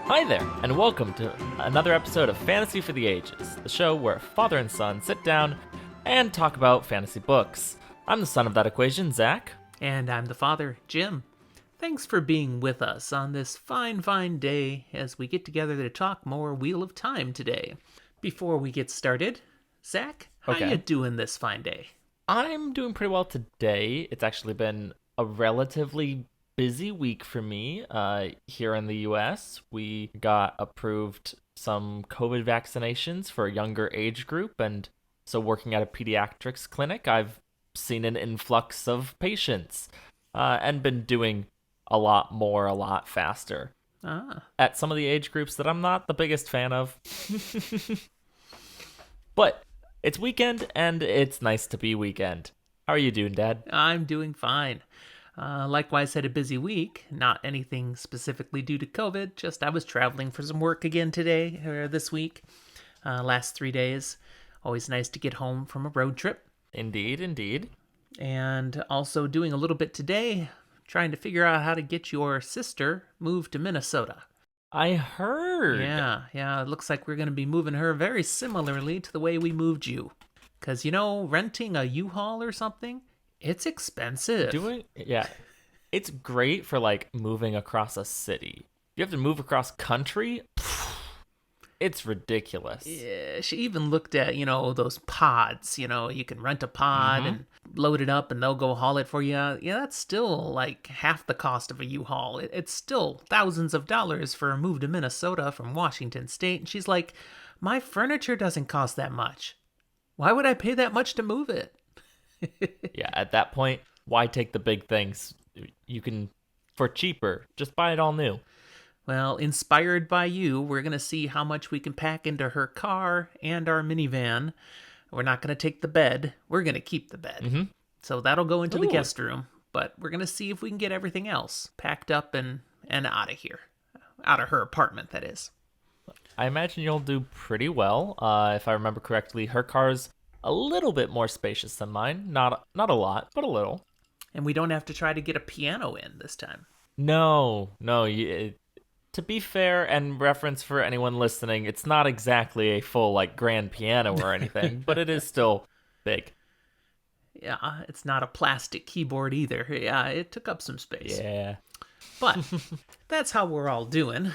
Hi there, and welcome to another episode of Fantasy for the Ages, the show where father and son sit down and talk about fantasy books. I'm the son of that equation, Zach. And I'm the father, Jim. Thanks for being with us on this fine day as we get together to talk more Wheel of Time today. Before we get started, Zach, how you doing this fine day? I'm doing pretty well today. It's actually been a relatively busy week for me here in the US. We got approved some COVID vaccinations for a younger age group, and so working at a pediatrics clinic, I've seen an influx of patients and been doing a lot more, a lot faster at some of the age groups that I'm not the biggest fan of. But it's weekend, and it's nice to be weekend. How are you doing, Dad? I'm doing fine. Likewise, had a busy week. Not anything specifically due to COVID, just I was traveling for some work again today, or this week. Last 3 days. Always nice to get home from a road trip. Indeed. And also doing a little bit today, trying to figure out how to get your sister moved to Minnesota. I heard. Yeah. It looks like we're going to be moving her very similarly to the way we moved you. Because, renting a U-Haul or something, it's expensive. It's great for, moving across a city. You have to move across country? It's ridiculous. Yeah, she even looked at, those pods. You can rent a pod and load it up and they'll go haul it for you. Yeah, that's still like half the cost of a U-Haul. It's still thousands of dollars for a move to Minnesota from Washington State. And she's like, my furniture doesn't cost that much. Why would I pay that much to move it? Yeah, at that point, why take the big things? You can, for cheaper, just buy it all new. Well, inspired by you, we're going to see how much we can pack into her car and our minivan. We're not going to take the bed. We're going to keep the bed. So that'll go into the guest room. But we're going to see if we can get everything else packed up and out of here. Out of her apartment, that is. I imagine you'll do pretty well. If I remember correctly, her car's a little bit more spacious than mine. Not a lot, but a little. And we don't have to try to get a piano in this time. No. To be fair and reference for anyone listening, it's not exactly a full, grand piano or anything, but it is still big. Yeah, it's not a plastic keyboard either. Yeah, it took up some space. Yeah. But that's how we're all doing.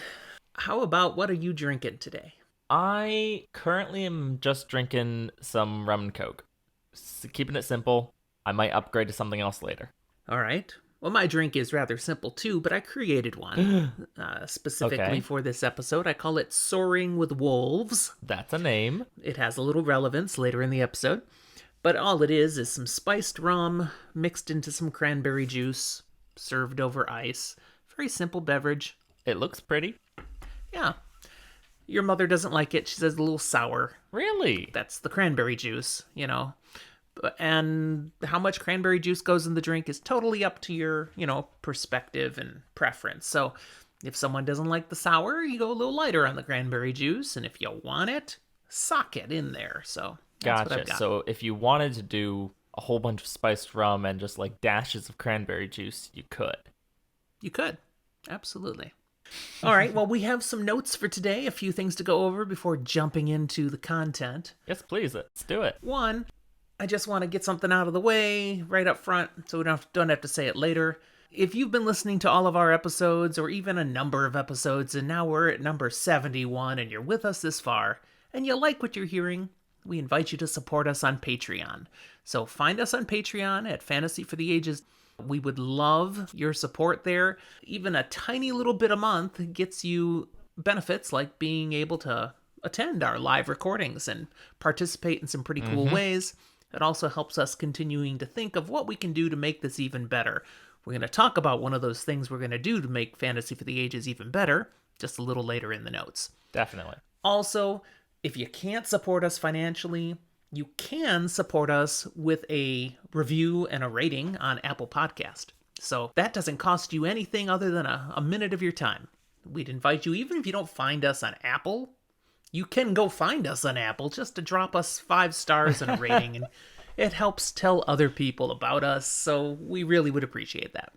How about what are you drinking today? I currently am just drinking some rum and coke. Keeping it simple. I might upgrade to something else later. All right. Well, my drink is rather simple too, but I created one specifically for this episode. I call it Soaring with Wolves. That's a name. It has a little relevance later in the episode. But all it is some spiced rum mixed into some cranberry juice, served over ice. Very simple beverage. It looks pretty. Yeah. Your mother doesn't like it. She says a little sour. Really? That's the cranberry juice, And how much cranberry juice goes in the drink is totally up to your, perspective and preference. So if someone doesn't like the sour, you go a little lighter on the cranberry juice. And if you want it, sock it in there. So that's what I've got. So if you wanted to do a whole bunch of spiced rum and just dashes of cranberry juice, you could. You could. Absolutely. All right, well, we have some notes for today, a few things to go over before jumping into the content. Yes, please, let's do it. One, I just want to get something out of the way right up front so we don't have to say it later. If you've been listening to all of our episodes, or even a number of episodes, and now we're at number 71, and you're with us this far, and you like what you're hearing, we invite you to support us on Patreon. So find us on Patreon at Fantasy for the Ages. We would love your support there. Even a tiny little bit a month gets you benefits like being able to attend our live recordings and participate in some pretty cool ways. It also helps us continuing to think of what we can do to make this even better. We're going to talk about one of those things we're going to do to make Fantasy for the Ages even better just a little later in the notes. Definitely. Also, if you can't support us financially, you can support us with a review and a rating on Apple Podcast. So that doesn't cost you anything other than a minute of your time. We'd invite you, even if you don't find us on Apple, you can go find us on Apple just to drop us 5 stars and a rating. And it helps tell other people about us, so we really would appreciate that.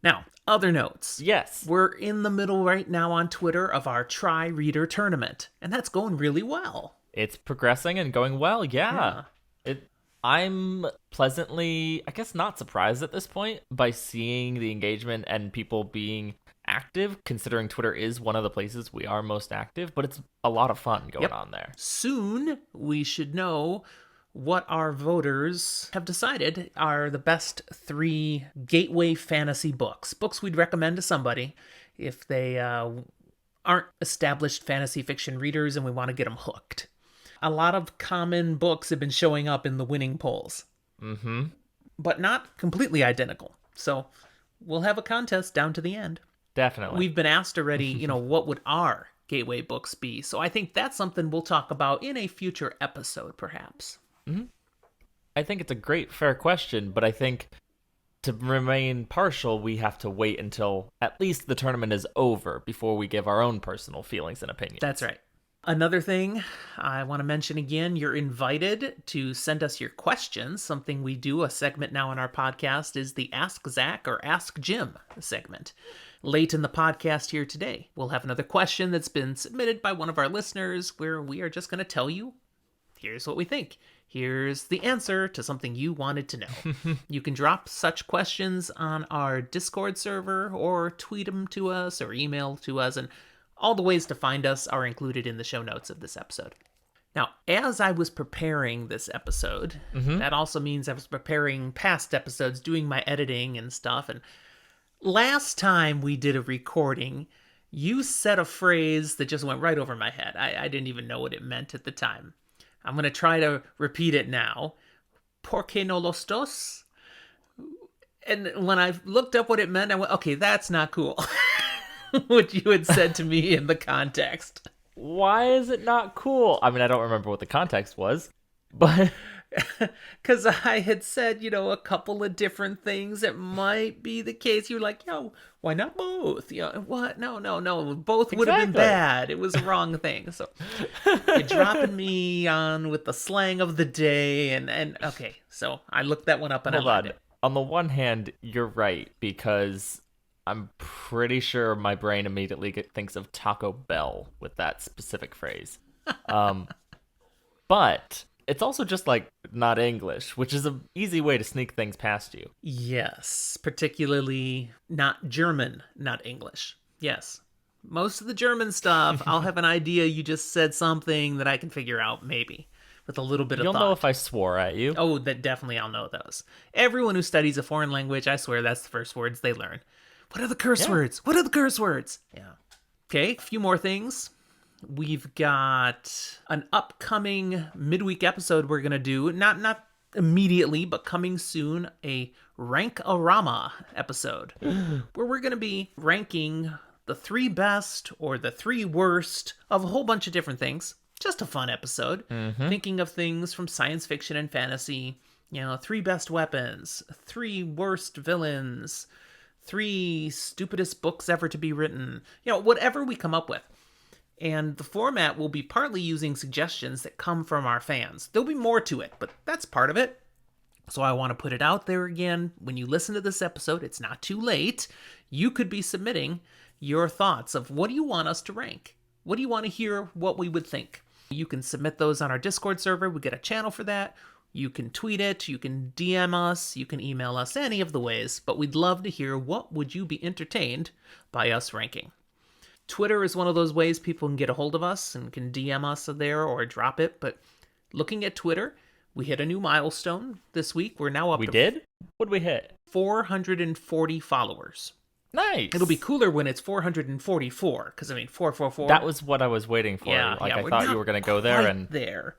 Now, other notes. Yes. We're in the middle right now on Twitter of our Try Reader tournament, and that's going really well. It's progressing and going well, yeah. Yeah. I'm pleasantly, I guess, not surprised at this point by seeing the engagement and people being active, considering Twitter is one of the places we are most active, but it's a lot of fun going on there. Soon, we should know what our voters have decided are the best 3 gateway fantasy books we'd recommend to somebody if they aren't established fantasy fiction readers and we want to get them hooked. A lot of common books have been showing up in the winning polls. Mm-hmm. But not completely identical. So we'll have a contest down to the end. Definitely. We've been asked already, what would our gateway books be? So I think that's something we'll talk about in a future episode, perhaps. Mm-hmm. I think it's a great, fair question, but I think to remain partial, we have to wait until at least the tournament is over before we give our own personal feelings and opinions. That's right. Another thing I want to mention again, you're invited to send us your questions. Something we do, a segment now in our podcast, is the Ask Zach or Ask Jim segment. Late in the podcast here today, we'll have another question that's been submitted by one of our listeners where we are just going to tell you, here's what we think. Here's the answer to something you wanted to know. You can drop such questions on our Discord server or tweet them to us or email to us, and all the ways to find us are included in the show notes of this episode. Now, as I was preparing this episode, that also means I was preparing past episodes, doing my editing and stuff. And last time we did a recording, you said a phrase that just went right over my head. I didn't even know what it meant at the time. I'm going to try to repeat it now. ¿Por qué no los dos? And when I looked up what it meant, I went, okay, that's not cool. What you had said to me in the context. Why is it not cool? I mean, I don't remember what the context was, but because I had said, a couple of different things that might be the case. You were like, why not both? What? No. Both would have been bad. It was the wrong thing. So you're dropping me on with the slang of the day. And okay, so I looked that one up and I loved it. On the one hand, you're right, because I'm pretty sure my brain immediately thinks of Taco Bell with that specific phrase. But it's also just not English, which is an easy way to sneak things past you. Yes, particularly not German, not English. Yes. Most of the German stuff, I'll have an idea you just said something that I can figure out, maybe, with a little bit of thought. You'll know if I swore at you. Oh, that definitely I'll know those. Everyone who studies a foreign language, I swear that's the first words they learn. What are the curse words? What are the curse words? Yeah. Okay, a few more things. We've got an upcoming midweek episode we're going to do, not immediately, but coming soon, a Rank-A-Rama episode, where we're going to be ranking the 3 best or the 3 worst of a whole bunch of different things. Just a fun episode. Thinking of things from science fiction and fantasy, 3 best weapons, 3 worst villains, 3 stupidest books ever to be written, whatever we come up with. And the format will be partly using suggestions that come from our fans. There'll be more to it, but that's part of it. So I want to put it out there again. When you listen to this episode, it's not too late. You could be submitting your thoughts of what do you want us to rank? What do you want to hear what we would think? You can submit those on our Discord server. We get a channel for that. You can tweet it, you can DM us, you can email us, any of the ways, but we'd love to hear what would you be entertained by us ranking. Twitter is one of those ways people can get a hold of us and can DM us there or drop it, but looking at Twitter, we hit a new milestone this week. We're now up to... We did? What did we hit? 440 followers. Nice. It'll be cooler when it's 444, because 444. That was what I was waiting for. Yeah, I thought you were going to go there and... there.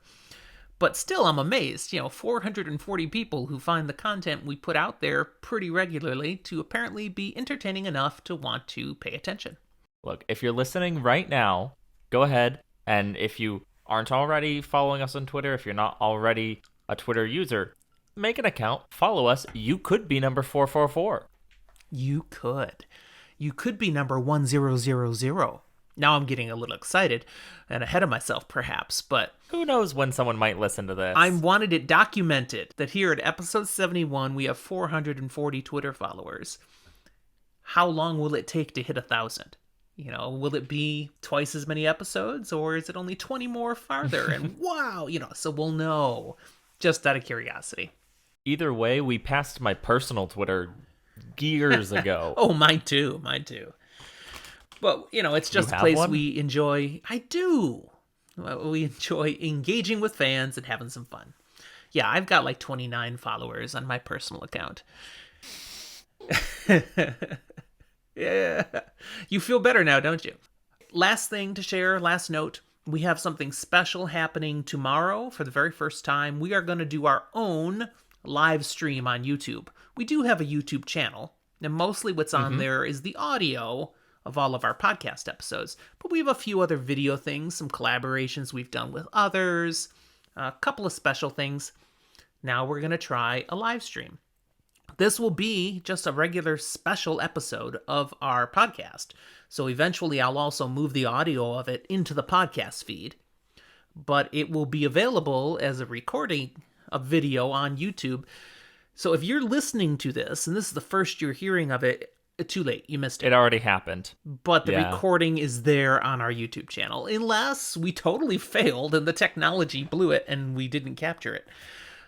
But still, I'm amazed, 440 people who find the content we put out there pretty regularly to apparently be entertaining enough to want to pay attention. Look, if you're listening right now, go ahead, and if you aren't already following us on Twitter, if you're not already a Twitter user, make an account, follow us. You could be number 444. You could. You could be number 1000. Now I'm getting a little excited and ahead of myself, perhaps, but... Who knows when someone might listen to this? I wanted it documented that here at episode 71, we have 440 Twitter followers. how long will it take to hit 1,000? Will it be twice as many episodes, or is it only 20 more farther? And wow, so we'll know, just out of curiosity. Either way, we passed my personal Twitter years ago. Oh, mine too. But, it's just a place one? we enjoy. I do. We enjoy engaging with fans and having some fun. Yeah, I've got like 29 followers on my personal account. Yeah. You feel better now, don't you? Last thing to share, last note. We have something special happening tomorrow for the very first time. We are going to do our own live stream on YouTube. We do have a YouTube channel, and mostly what's on there is the audio of all of our podcast episodes. But we have a few other video things, some collaborations we've done with others, a couple of special things. Now we're going to try a live stream. This will be just a regular special episode of our podcast. So eventually I'll also move the audio of it into the podcast feed. But it will be available as a recording of video on YouTube. So if you're listening to this, and this is the first you're hearing of it, too late. You missed it. It already happened. But the recording is there on our YouTube channel. Unless we totally failed and the technology blew it and we didn't capture it.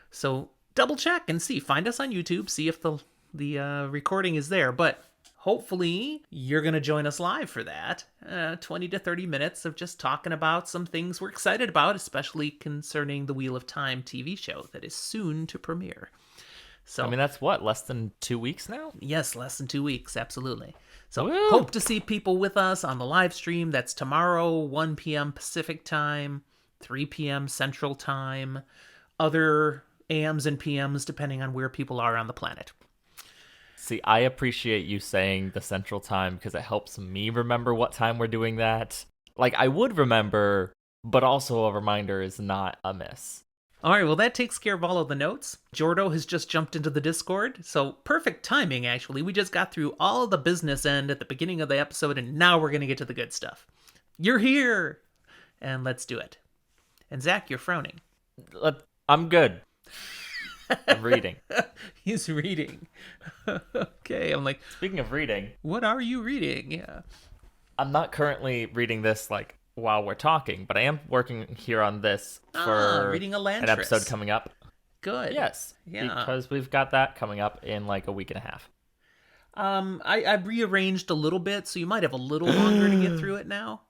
So double check and see. Find us on YouTube. See if the recording is there. But hopefully you're going to join us live for that. 20 to 30 minutes of just talking about some things we're excited about, especially concerning the Wheel of Time TV show that is soon to premiere. So, I mean, that's what, less than 2 weeks now? Yes, less than 2 weeks, absolutely. So Woo! Hope to see people with us on the live stream. That's tomorrow, 1 p.m. Pacific time, 3 p.m. Central time, other AMs and PMs depending on where people are on the planet. See, I appreciate you saying the Central time because it helps me remember what time we're doing that. Like, I would remember, but also a reminder is not amiss. All right, well, that takes care of all of the notes. Jordo has just jumped into the Discord, so perfect timing, actually. We just got through all of the business end at the beginning of the episode, and now we're going to get to the good stuff. You're here! And let's do it. And Zach, you're frowning. I'm good. I'm reading. He's reading. Okay, I'm like... Speaking of reading... What are you reading? Yeah. I'm not currently reading this, like, while we're talking, but I am working here on this for reading an episode coming up. Good. Yes. Yeah. Because we've got that coming up in like a week and a half. I've rearranged a little bit, so you might have a little longer to get through it now.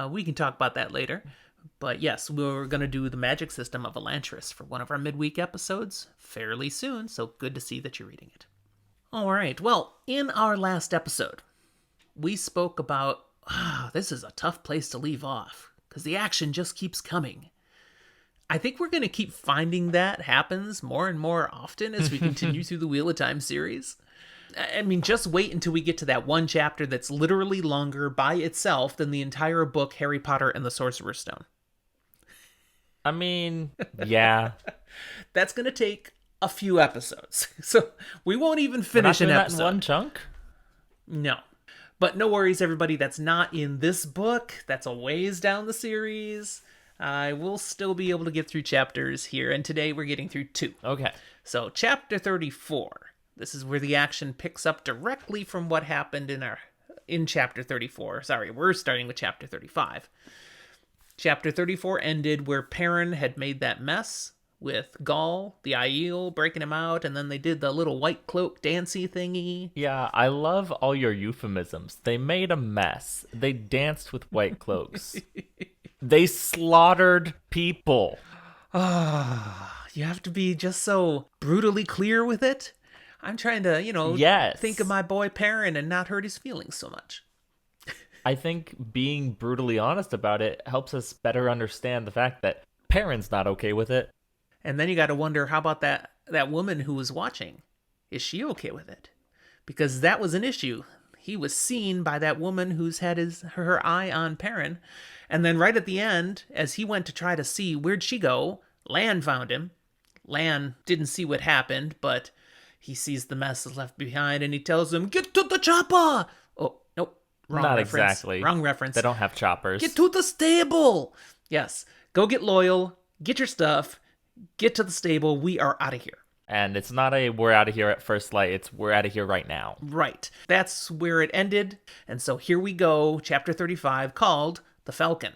We can talk about that later. But yes, we're going to do the magic system of Elantris for one of our midweek episodes fairly soon, so good to see that you're reading it. All right, well, in our last episode, we spoke about this is a tough place to leave off, because the action just keeps coming. I think we're going to keep finding that happens more and more often as we continue through the Wheel of Time series. I mean, just wait until we get to that one chapter that's literally longer by itself than the entire book Harry Potter and the Sorcerer's Stone. I mean, yeah. That's going to take a few episodes. So we won't even finish an episode. That in one chunk? No. But no worries, everybody. That's not in this book. That's a ways down the series. I will still be able to get through chapters here. And today we're getting through 2. Okay. So chapter 34. This is where the action picks up directly from what happened in chapter 34. Sorry, we're starting with chapter 35. Chapter 34 ended where Perrin had made that mess with Gaul, the Aiel, breaking him out, and then they did the little Whitecloak dancey thingy. Yeah, I love all your euphemisms. They made a mess. They danced with Whitecloaks. They slaughtered people. You have to be just so brutally clear with it. I'm trying to, yes. think of my boy Perrin and not hurt his feelings so much. I think being brutally honest about it helps us better understand the fact that Perrin's not okay with it. And then you got to wonder, how about that woman who was watching? Is she okay with it? Because that was an issue. He was seen by that woman who's had her eye on Perrin. And then right at the end, as he went to try to see where'd she go, Lan found him. Lan didn't see what happened, but he sees the mess is left behind and he tells him, "Get to the chopper!" Oh, nope. Wrong Not reference. exactly. Wrong reference. They don't have choppers. Get to the stable! Yes. Go get Loial. Get your stuff. Get to the stable. We are out of here. And it's not a we're out of here at first light, it's we're out of here right now. Right. That's where it ended. And so here we go, chapter 35, called The Falcon.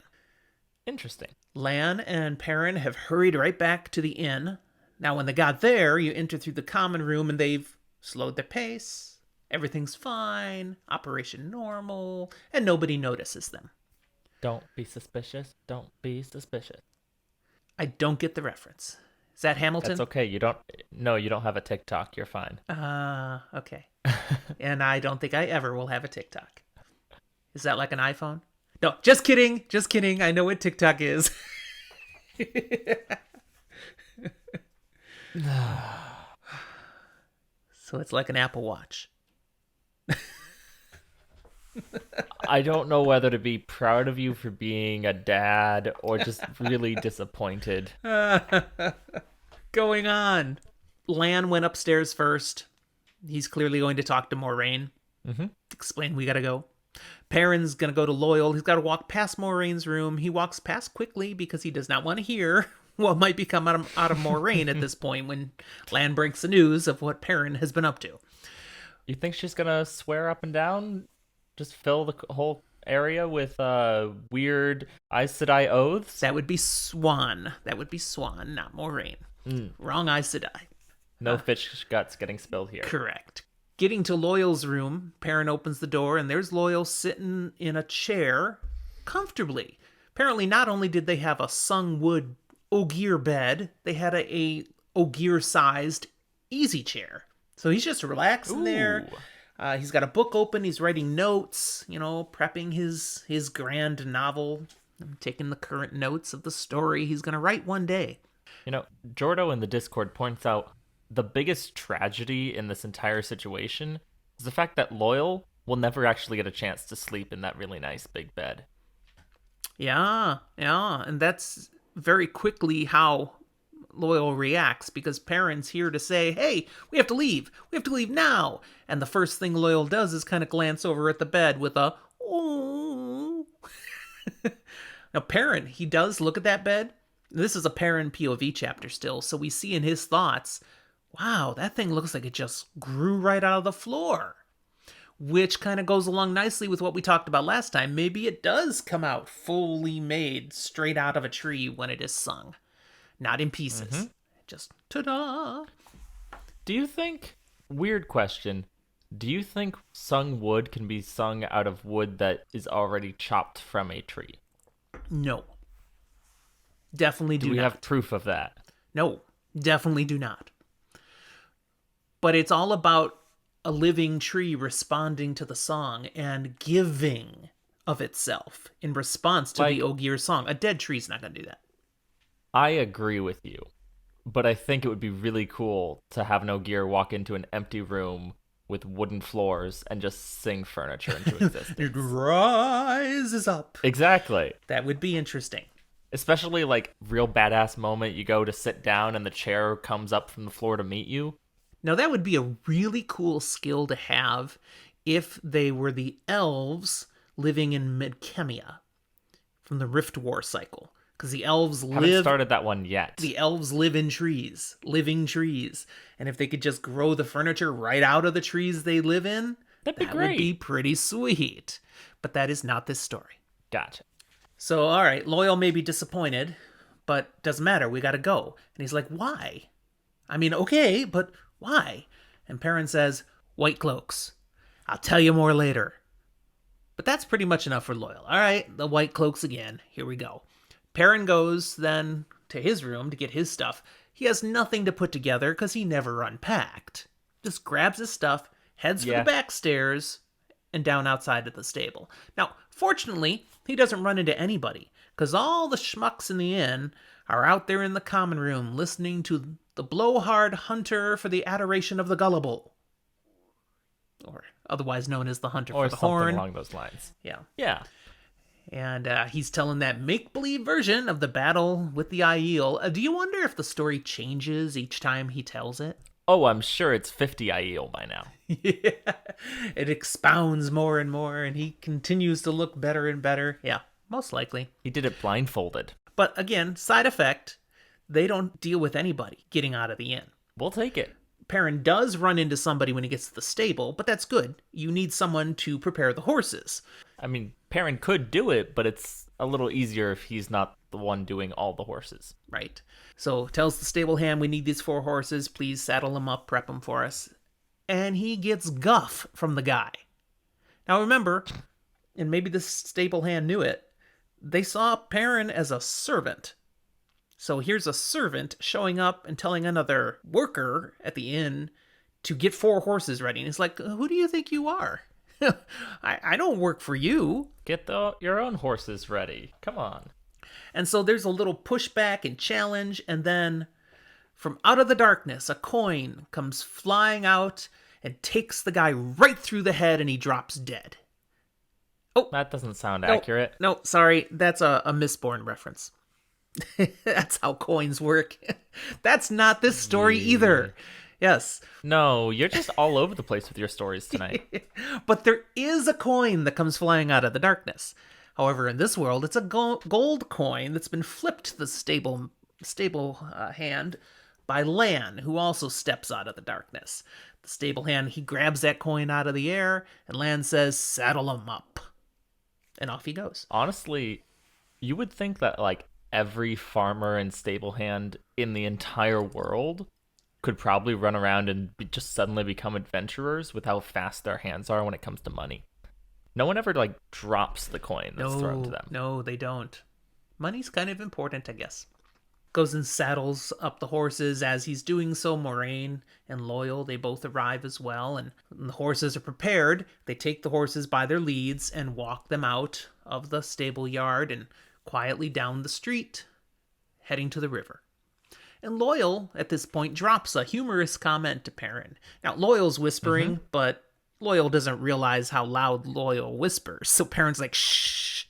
Interesting. Lan and Perrin have hurried right back to the inn. Now, when they got there, you enter through the common room and they've slowed their pace. Everything's fine, operation normal, and nobody notices them. Don't be suspicious. Don't be suspicious. I don't get the reference. Is that Hamilton? That's okay. You don't have a TikTok. You're fine. Okay. And I don't think I ever will have a TikTok. Is that like an iPhone? No, just kidding. Just kidding. I know what TikTok is. So it's like an Apple Watch. I don't know whether to be proud of you for being a dad or just really disappointed. Going on. Lan went upstairs first. He's clearly going to talk to Moiraine. Explain we gotta go. Perrin's gonna go to Loial. He's gotta walk past Moraine's room. He walks past quickly because he does not want to hear what might be come out of Moiraine at this point when Lan breaks the news of what Perrin has been up to. You think she's gonna swear up and down? Just fill the whole area with weird Aes Sedai oaths? That would be Swan. That would be Swan, not Moiraine. Wrong Aes Sedai. No fish guts getting spilled here. Correct. Getting to Loial's room, Perrin opens the door, and there's Loial sitting in a chair comfortably. Apparently, not only did they have a sung wood ogier bed, they had a ogier-sized easy chair. So he's just relaxing there. He's got a book open. He's writing notes, prepping his grand novel. Taking the current notes of the story he's going to write one day. Jordo in the Discord points out the biggest tragedy in this entire situation is the fact that Loial will never actually get a chance to sleep in that really nice big bed. Yeah. And that's very quickly how Loial reacts, because Perrin's here to say, hey, we have to leave. We have to leave now. And the first thing Loial does is kind of glance over at the bed with a, oh. Now, Perrin, he does look at that bed. This is a Perrin POV chapter still, so we see in his thoughts, wow, that thing looks like it just grew right out of the floor. Which kind of goes along nicely with what we talked about last time. Maybe it does come out fully made straight out of a tree when it is sung. Not in pieces. Just ta-da! Do you think, weird question, do you think sung wood can be sung out of wood that is already chopped from a tree? No. Definitely do not. Do we have proof of that? No, definitely do not. But it's all about a living tree responding to the song and giving of itself in response to the Ogier song. A dead tree's not going to do that. I agree with you, but I think it would be really cool to have an Ogier walk into an empty room with wooden floors and just sing furniture into existence. It rises up. Exactly. That would be interesting. Especially real badass moment, you go to sit down and the chair comes up from the floor to meet you. Now that would be a really cool skill to have if they were the elves living in Midkemia from the Rift War cycle. Because the elves Haven't started that one yet. The elves live in trees, living trees. And if they could just grow the furniture right out of the trees they live in, that'd be that great. Would be pretty sweet. But that is not this story. Gotcha. So, all right, Loial may be disappointed, but doesn't matter. We got to go. And he's like, why? I mean, okay, but why? And Perrin says, Whitecloaks. I'll tell you more later. But that's pretty much enough for Loial. All right, the Whitecloaks again. Here we go. Perrin goes then to his room to get his stuff. He has nothing to put together because he never unpacked. Just grabs his stuff, heads for the back stairs, and down outside of the stable. Now, fortunately, he doesn't run into anybody because all the schmucks in the inn are out there in the common room listening to the blowhard hunter for the adoration of the gullible. Or otherwise known as the hunter for the horn. Or something along those lines. Yeah. And he's telling that make-believe version of the battle with the Aiel. Do you wonder if the story changes each time he tells it? Oh, I'm sure it's 50 Aiel by now. Yeah. It expounds more and more, and he continues to look better and better. Yeah, most likely. He did it blindfolded. But again, side effect, they don't deal with anybody getting out of the inn. We'll take it. Perrin does run into somebody when he gets to the stable, but that's good. You need someone to prepare the horses. I mean, Perrin could do it, but it's a little easier if he's not the one doing all the horses. Right. So tells the stable hand, we need these 4 horses. Please saddle them up, prep them for us. And he gets guff from the guy. Now remember, and maybe the stable hand knew it, they saw Perrin as a servant. So here's a servant showing up and telling another worker at the inn to get 4 horses ready. And he's like, who do you think you are? I don't work for you. Get your own horses ready. Come on. And so there's a little pushback and challenge. And then from out of the darkness, a coin comes flying out and takes the guy right through the head and he drops dead. Oh, that doesn't sound accurate. No, sorry. That's a Mistborn reference. That's how coins work. That's not this story either. Yes. No, you're just all over the place with your stories tonight. But there is a coin that comes flying out of the darkness. However, in this world, it's a gold coin that's been flipped to the stable hand by Lan, who also steps out of the darkness. The stable hand, he grabs that coin out of the air, and Lan says, saddle him up. And off he goes. Honestly, you would think that, every farmer and stable hand in the entire world could probably run around and just suddenly become adventurers with how fast their hands are when it comes to money. No one ever drops the coin that's thrown to them. No, they don't. Money's kind of important, I guess. Goes and saddles up the horses. As he's doing so, Moiraine and Loial, they both arrive as well. And when the horses are prepared, they take the horses by their leads and walk them out of the stable yard and quietly down the street, heading to the river. And Loial, at this point, drops a humorous comment to Perrin. Now, Loyal's whispering, but Loial doesn't realize how loud Loial whispers, so Perrin's like, shh.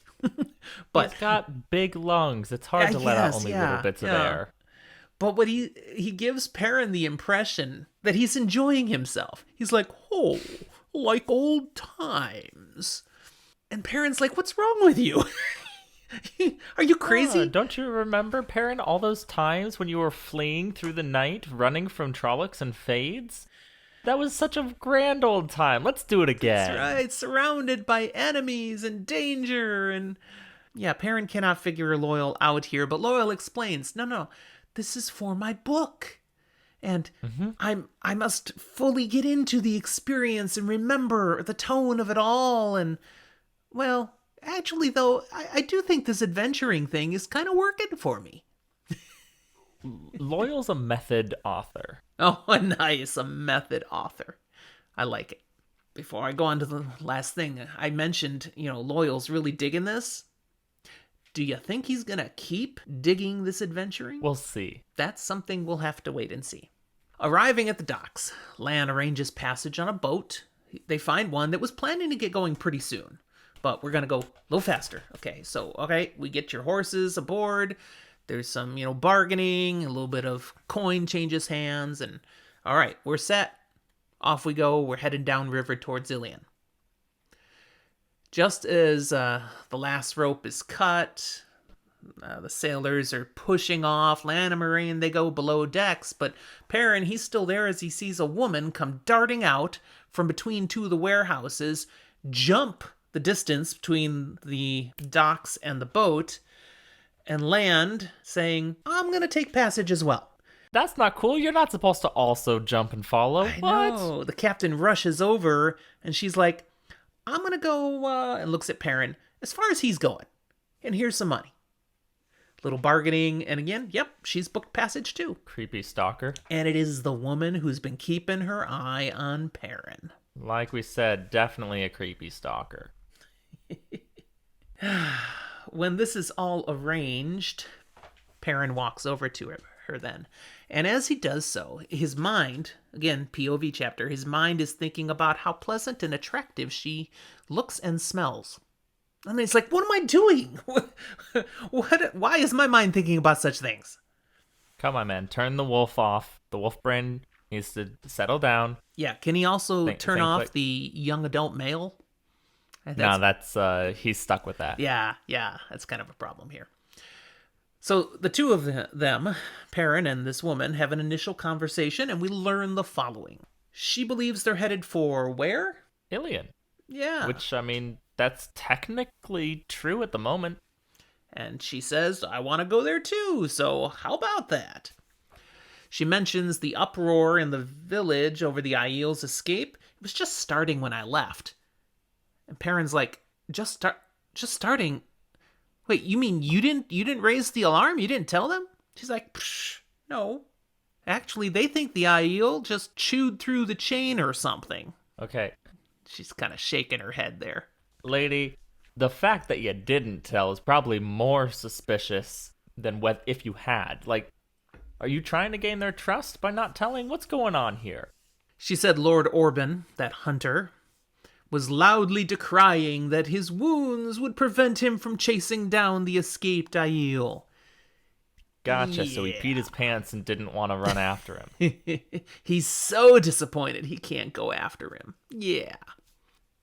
But he's got big lungs. It's hard to let out only little bits of air. But what he gives Perrin the impression that he's enjoying himself. He's like, oh, like old times. And Perrin's like, what's wrong with you? Are you crazy? Don't you remember, Perrin, all those times when you were fleeing through the night, running from Trollocs and Fades? That was such a grand old time. Let's do it again. That's right, surrounded by enemies and danger. And yeah, Perrin cannot figure Loial out here, but Loial explains, no, this is for my book. And I must fully get into the experience and remember the tone of it all. And, well, actually, though, I do think this adventuring thing is kind of working for me. Loial's a method author. Oh, nice. A method author. I like it. Before I go on to the last thing, I mentioned, Loial's really digging this. Do you think he's going to keep digging this adventuring? We'll see. That's something we'll have to wait and see. Arriving at the docks, Lan arranges passage on a boat. They find one that was planning to get going pretty soon. But we're going to go a little faster. Okay, we get your horses aboard. There's some, bargaining, a little bit of coin changes hands, and all right, we're set. Off we go. We're heading downriver towards Ilion. Just as the last rope is cut, the sailors are pushing off. Lan and Moiraine, they go below decks, but Perrin, he's still there as he sees a woman come darting out from between two of the warehouses, jump the distance between the docks and the boat, and land, saying, I'm going to take passage as well. That's not cool. You're not supposed to also jump and follow. I know. The captain rushes over, and she's like, I'm going to go, and looks at Perrin, as far as he's going. And here's some money. Little bargaining, and again, yep, she's booked passage too. Creepy stalker. And it is the woman who's been keeping her eye on Perrin. Like we said, definitely a creepy stalker. When this is all arranged, Perrin walks over to her then. And as he does so, his mind, again, POV chapter, his mind is thinking about how pleasant and attractive she looks and smells. And it's like, what am I doing? Why is my mind thinking about such things? Come on, man. Turn the wolf off. The wolf brain needs to settle down. Yeah, can he also turn off the young adult male? No, that's he's stuck with that. Yeah, that's kind of a problem here. So the two of them, Perrin and this woman, have an initial conversation, and we learn the following. She believes they're headed for where? Ilion. Yeah. Which, I mean, that's technically true at the moment. And she says, I want to go there too, so how about that? She mentions the uproar in the village over the Aiel's escape. It was just starting when I left. And Perrin's like, just starting? Wait, you mean you didn't raise the alarm? You didn't tell them? She's like, psh, no. Actually, they think the Aiel just chewed through the chain or something. Okay. She's kind of shaking her head there. Lady, the fact that you didn't tell is probably more suspicious than what if you had. Like, are you trying to gain their trust by not telling? What's going on here? She said Lord Orban, that hunter, was loudly decrying that his wounds would prevent him from chasing down the escaped Aiel. Gotcha, so he peed his pants and didn't want to run after him. He's so disappointed he can't go after him. Yeah.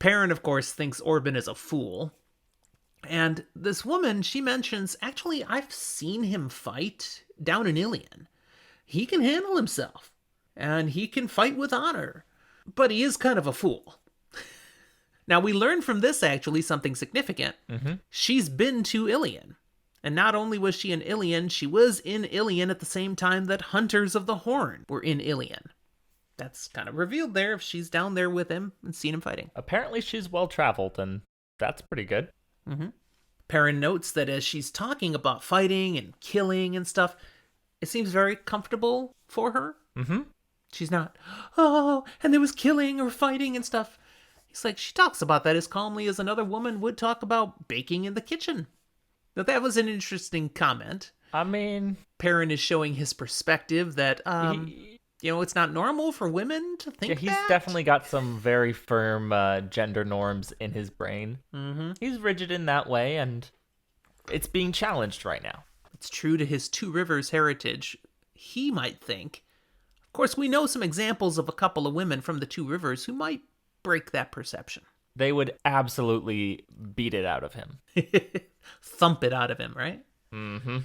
Perrin, of course, thinks Orban is a fool. And this woman, she mentions, actually, I've seen him fight down in Ilion. He can handle himself, and he can fight with honor. But he is kind of a fool. Now, we learn from this, actually, something significant. Mm-hmm. She's been to Ilion. And not only was she in Ilion, she was in Ilion at the same time that Hunters of the Horn were in Ilion. That's kind of revealed there if she's down there with him and seen him fighting. Apparently she's well-traveled, and that's pretty good. Mm-hmm. Perrin notes that as she's talking about fighting and killing and stuff, it seems very comfortable for her. Mm-hmm. She's not, oh, and there was killing or fighting and stuff. He's like, she talks about that as calmly as another woman would talk about baking in the kitchen. Now, that was an interesting comment. I mean, Perrin is showing his perspective that, it's not normal for women to think he's that. definitely got some very firm gender norms in his brain. Mm-hmm. He's rigid in that way, and it's being challenged right now. It's true to his Two Rivers heritage, he might think. Of course, we know some examples of a couple of women from the Two Rivers who might break that perception. They would absolutely beat it out of him. Thump it out of him, right? Mm-hmm.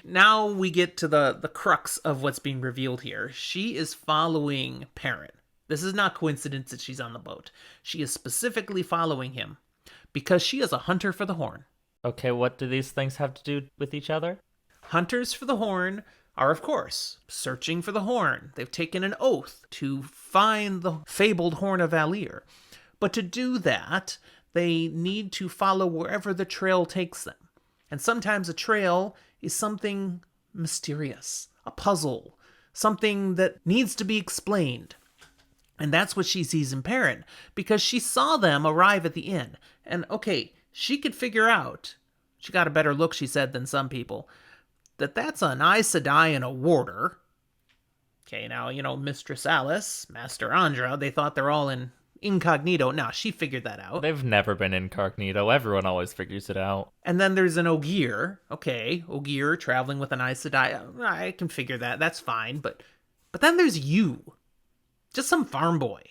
Now we get to the crux of what's being revealed here. She is following Perrin. This is not coincidence that she's on the boat. She is specifically following him because she is a hunter for the horn. Okay, what do these things have to do with each other? Hunters for the horn are, of course, searching for the horn. They've taken an oath to find the fabled Horn of Valir. But to do that, they need to follow wherever the trail takes them. And sometimes a trail is something mysterious, a puzzle, something that needs to be explained. And that's what she sees in Perrin, because she saw them arrive at the inn. And okay, she could figure out, she got a better look, she said, than some people, that's an Aes Sedai and a warder. Okay, now, Mistress Alice, Master Andra, they thought they're all in incognito. Now, she figured that out. They've never been incognito. Everyone always figures it out. And then there's an Ogier. Okay, Ogier traveling with an Aes Sedai. I can figure that. That's fine. But then there's you. Just some farm boy.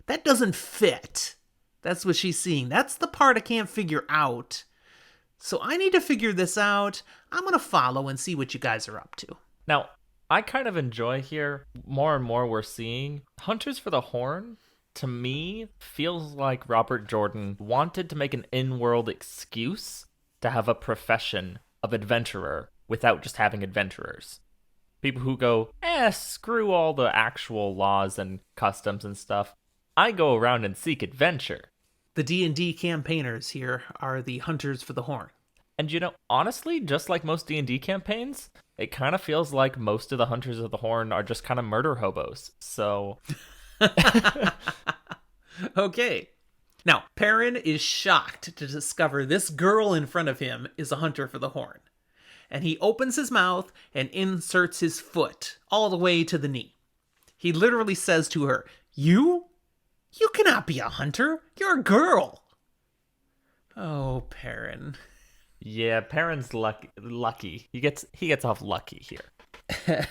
That doesn't fit. That's what she's seeing. That's the part I can't figure out. So I need to figure this out. I'm going to follow and see what you guys are up to. Now, I kind of enjoy here, more and more we're seeing, Hunters for the Horn, to me, feels like Robert Jordan wanted to make an in-world excuse to have a profession of adventurer without just having adventurers. People who go, screw all the actual laws and customs and stuff. I go around and seek adventure. The D&D campaigners here are the Hunters for the Horn. And honestly, just like most D&D campaigns, it kind of feels like most of the Hunters of the Horn are just kind of murder hobos. So... Okay. Now, Perrin is shocked to discover this girl in front of him is a hunter for the horn. And he opens his mouth and inserts his foot all the way to the knee. He literally says to her, You? You cannot be a hunter. You're a girl. Oh, Perrin. Yeah, Perrin's lucky. He gets off lucky here.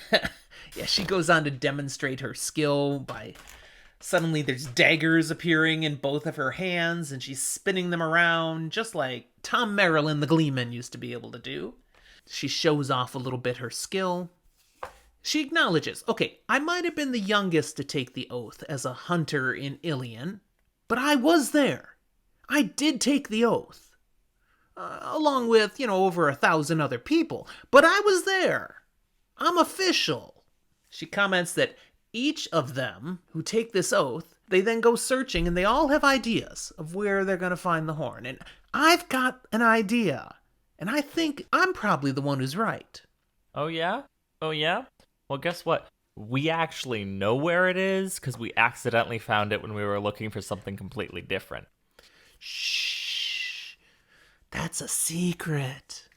Yeah, she goes on to demonstrate her skill by Suddenly there's daggers appearing in both of her hands, and she's spinning them around, just like Tom Merrill in The Gleeman used to be able to do. She shows off a little bit her skill. She acknowledges, okay, I might have been the youngest to take the oath as a hunter in Ilion, but I was there. I did take the oath. Along with, over 1,000 other people. But I was there. I'm official. She comments that each of them who take this oath, they then go searching and they all have ideas of where they're going to find the horn. And I've got an idea. And I think I'm probably the one who's right. Oh, yeah? Oh, yeah? Well, guess what? We actually know where it is because we accidentally found it when we were looking for something completely different. Shh. That's a secret.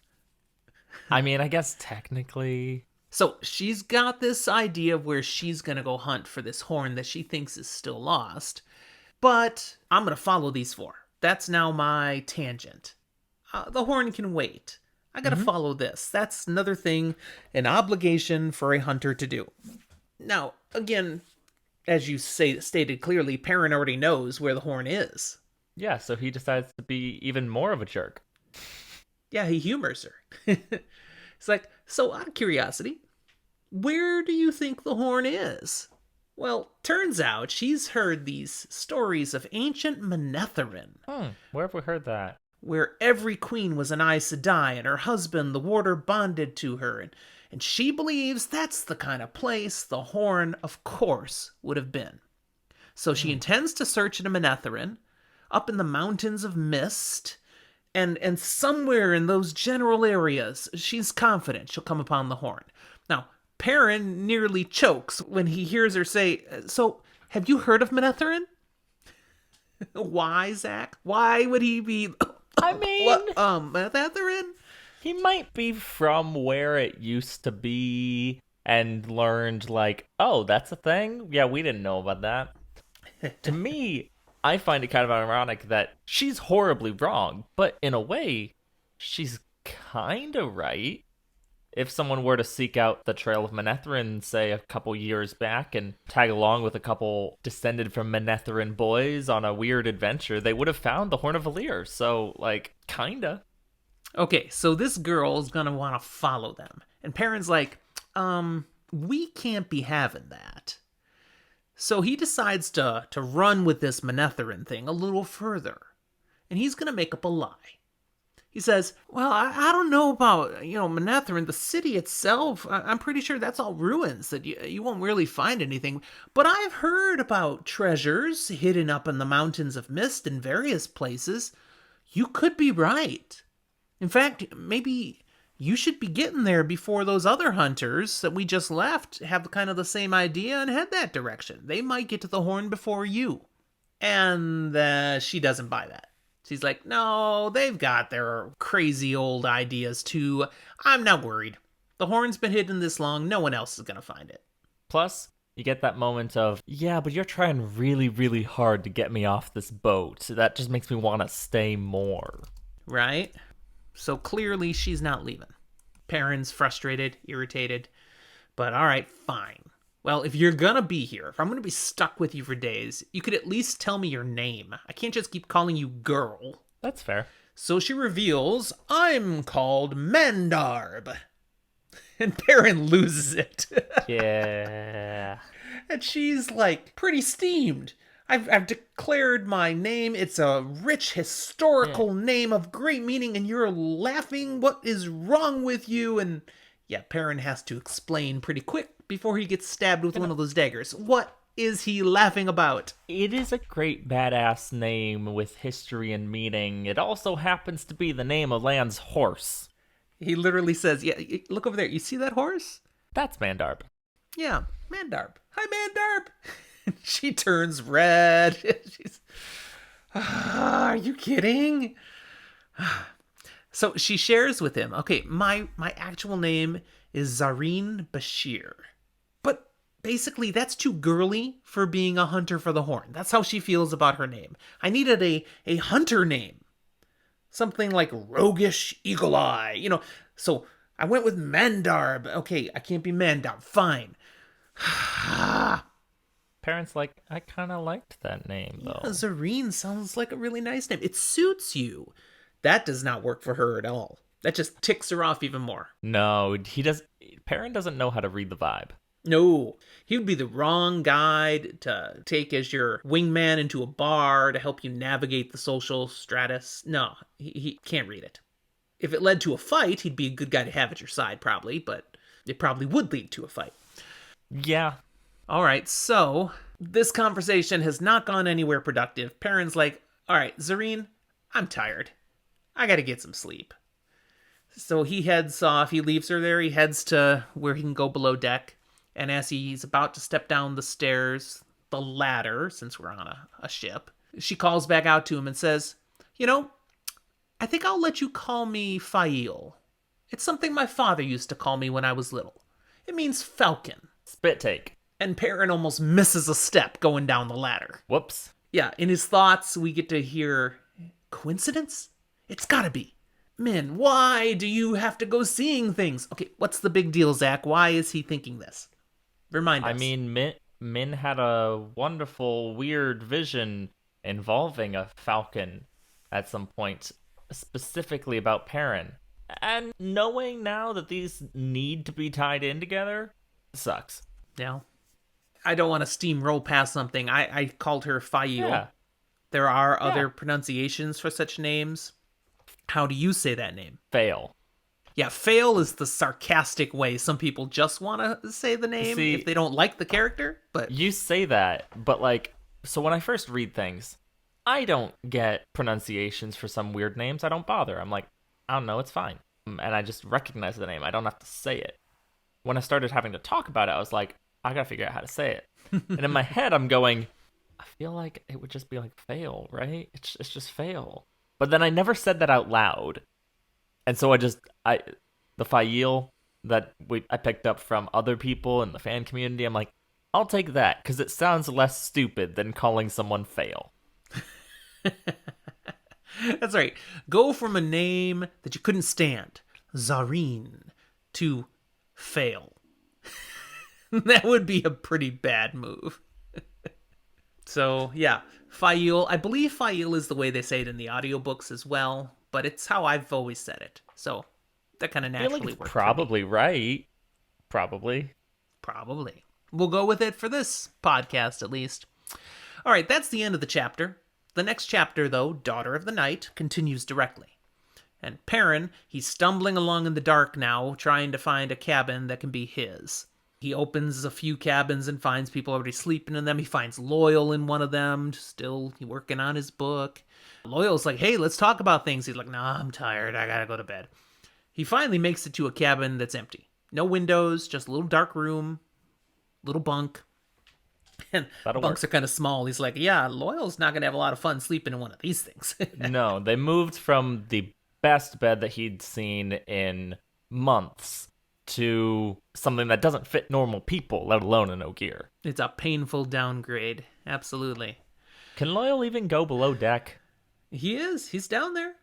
I mean, I guess technically. So she's got this idea of where she's going to go hunt for this horn that she thinks is still lost. But I'm going to follow these four. That's now my tangent. The horn can wait. I got to follow this. That's another thing, an obligation for a hunter to do. Now, again, as you stated clearly, Perrin already knows where the horn is. Yeah, so he decides to be even more of a jerk. Yeah, he humors her. It's like, so out of curiosity, where do you think the horn is? Well, turns out she's heard these stories of ancient Manetheren. Where have we heard that? Where every queen was an Aes Sedai and her husband, the warder, bonded to her. And she believes that's the kind of place the horn, of course, would have been. So she intends to search in a Manetheren, up in the mountains of mist, and somewhere in those general areas, she's confident she'll come upon the horn. Now, Perrin nearly chokes when he hears her say, so, have you heard of Manetheren? Why, Zach? Why would he be... I mean... Manetheren? He might be from where it used to be and learned, like, oh, that's a thing? Yeah, we didn't know about that. To me... I find it kind of ironic that she's horribly wrong, but in a way, she's kind of right. If someone were to seek out the Trail of Manetheren, say, a couple years back and tag along with a couple descended from Manetheren boys on a weird adventure, they would have found the Horn of Valir. So, like, kinda. Okay, so this girl's gonna want to follow them. And Perrin's like, we can't be having that. So he decides to run with this Manetheren thing a little further. And he's going to make up a lie. He says, well, I don't know about, Manetheren, the city itself. I'm pretty sure that's all ruins, that you won't really find anything. But I've heard about treasures hidden up in the mountains of mist in various places. You could be right. In fact, maybe you should be getting there before those other hunters that we just left have kind of the same idea and head that direction. They might get to the horn before you. And she doesn't buy that. She's like, no, they've got their crazy old ideas too. I'm not worried. The horn's been hidden this long. No one else is going to find it. Plus, you get that moment of, yeah, but you're trying really, really hard to get me off this boat. So that just makes me want to stay more. Right? So clearly she's not leaving. Perrin's frustrated, irritated. But all right, fine. Well, if you're gonna be here, if I'm gonna be stuck with you for days, you could at least tell me your name. I can't just keep calling you girl. That's fair. So she reveals, I'm called Mandarb. And Perrin loses it. Yeah. And she's like, pretty steamed. I've declared my name. It's a rich historical name of great meaning, and you're laughing. What is wrong with you? And yeah, Perrin has to explain pretty quick before he gets stabbed with one of those daggers. What is he laughing about? It is a great badass name with history and meaning. It also happens to be the name of Lan's horse. He literally says, yeah, look over there. You see that horse? That's Mandarb. Yeah, Mandarb. Hi, Mandarb. She turns red. She's, are you kidding? So she shares with him, okay, my actual name is Zareen Bashir. But basically, that's too girly for being a hunter for the horn. That's how she feels about her name. I needed a hunter name. Something like Roguish Eagle Eye. So I went with Mandarb. Okay, I can't be Mandarb. Fine. Perrin's like, I kind of liked that name, Yeah, though. Zareen sounds like a really nice name. It suits you. That does not work for her at all. That just ticks her off even more. No, he does. Perrin doesn't know how to read the vibe. No, he would be the wrong guy to take as your wingman into a bar to help you navigate the social stratus. No, he can't read it. If it led to a fight, he'd be a good guy to have at your side, probably, but it probably would lead to a fight. Yeah. All right, so this conversation has not gone anywhere productive. Perrin's like, all right, Zareen, I'm tired. I gotta get some sleep. So he heads off. He leaves her there. He heads to where he can go below deck. And as he's about to step down the stairs, the ladder, since we're on a ship, she calls back out to him and says, you know, I think I'll let you call me Fail. It's something my father used to call me when I was little. It means falcon. Spit take. And Perrin almost misses a step going down the ladder. Whoops. Yeah, in his thoughts, we get to hear, coincidence? It's gotta be. Min, why do you have to go seeing things? Okay, what's the big deal, Zach? Why is he thinking this? Remind us. I mean, Min had a wonderful, weird vision involving a falcon at some point, specifically about Perrin. And knowing now that these need to be tied in together sucks. Yeah. I don't want to steamroll past something. I called her Fail. Yeah. There are other pronunciations for such names. How do you say that name? Fail. Yeah, Fail is the sarcastic way some people just want to say the name if they don't like the character. But you say that, but like, so when I first read things, I don't get pronunciations for some weird names. I don't bother. I'm like, I don't know, it's fine. And I just recognize the name. I don't have to say it. When I started having to talk about it, I was like, I gotta figure out how to say it. And in my head, I'm going, I feel like it would just be like fail, right? It's just fail. But then I never said that out loud. And so the Fail that I picked up from other people in the fan community, I'm like, I'll take that because it sounds less stupid than calling someone Fail. That's right. Go from a name that you couldn't stand, Zareen, to Fail. That would be a pretty bad move. So, yeah, Fail. I believe Fail is the way they say it in the audiobooks as well, but it's how I've always said it. So, that kind of naturally works. Probably right. Probably. We'll go with it for this podcast, at least. All right, that's the end of the chapter. The next chapter, though, Daughter of the Night, continues directly. And Perrin, he's stumbling along in the dark now, trying to find a cabin that can be his. He opens a few cabins and finds people already sleeping in them. He finds Loial in one of them, still working on his book. Loyal's like, hey, let's talk about things. He's like, nah, I'm tired. I gotta go to bed. He finally makes it to a cabin that's empty. No windows, just a little dark room, little bunk. And bunks are kind of small. He's like, yeah, Loyal's not going to have a lot of fun sleeping in one of these things. No, they moved from the best bed that he'd seen in months to something that doesn't fit normal people, let alone an Ogier. It's a painful downgrade. Absolutely. Can Loial even go below deck? He is. He's down there.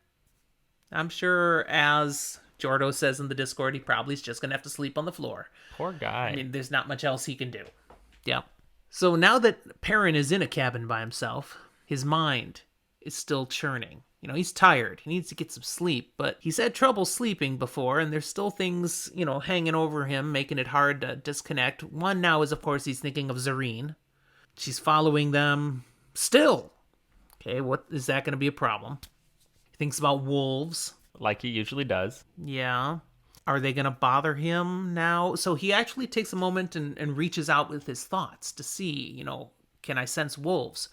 I'm sure, as Jordo says in the Discord, he probably is just going to have to sleep on the floor. Poor guy. I mean, there's not much else he can do. Yeah. So now that Perrin is in a cabin by himself, his mind is still churning. You know, he's tired. He needs to get some sleep, but he's had trouble sleeping before, and there's still things, hanging over him, making it hard to disconnect. One now is, of course, he's thinking of Zareen. She's following them still. Okay, what is that going to be a problem? He thinks about wolves. Like he usually does. Yeah. Are they going to bother him now? So he actually takes a moment and reaches out with his thoughts to see, can I sense wolves?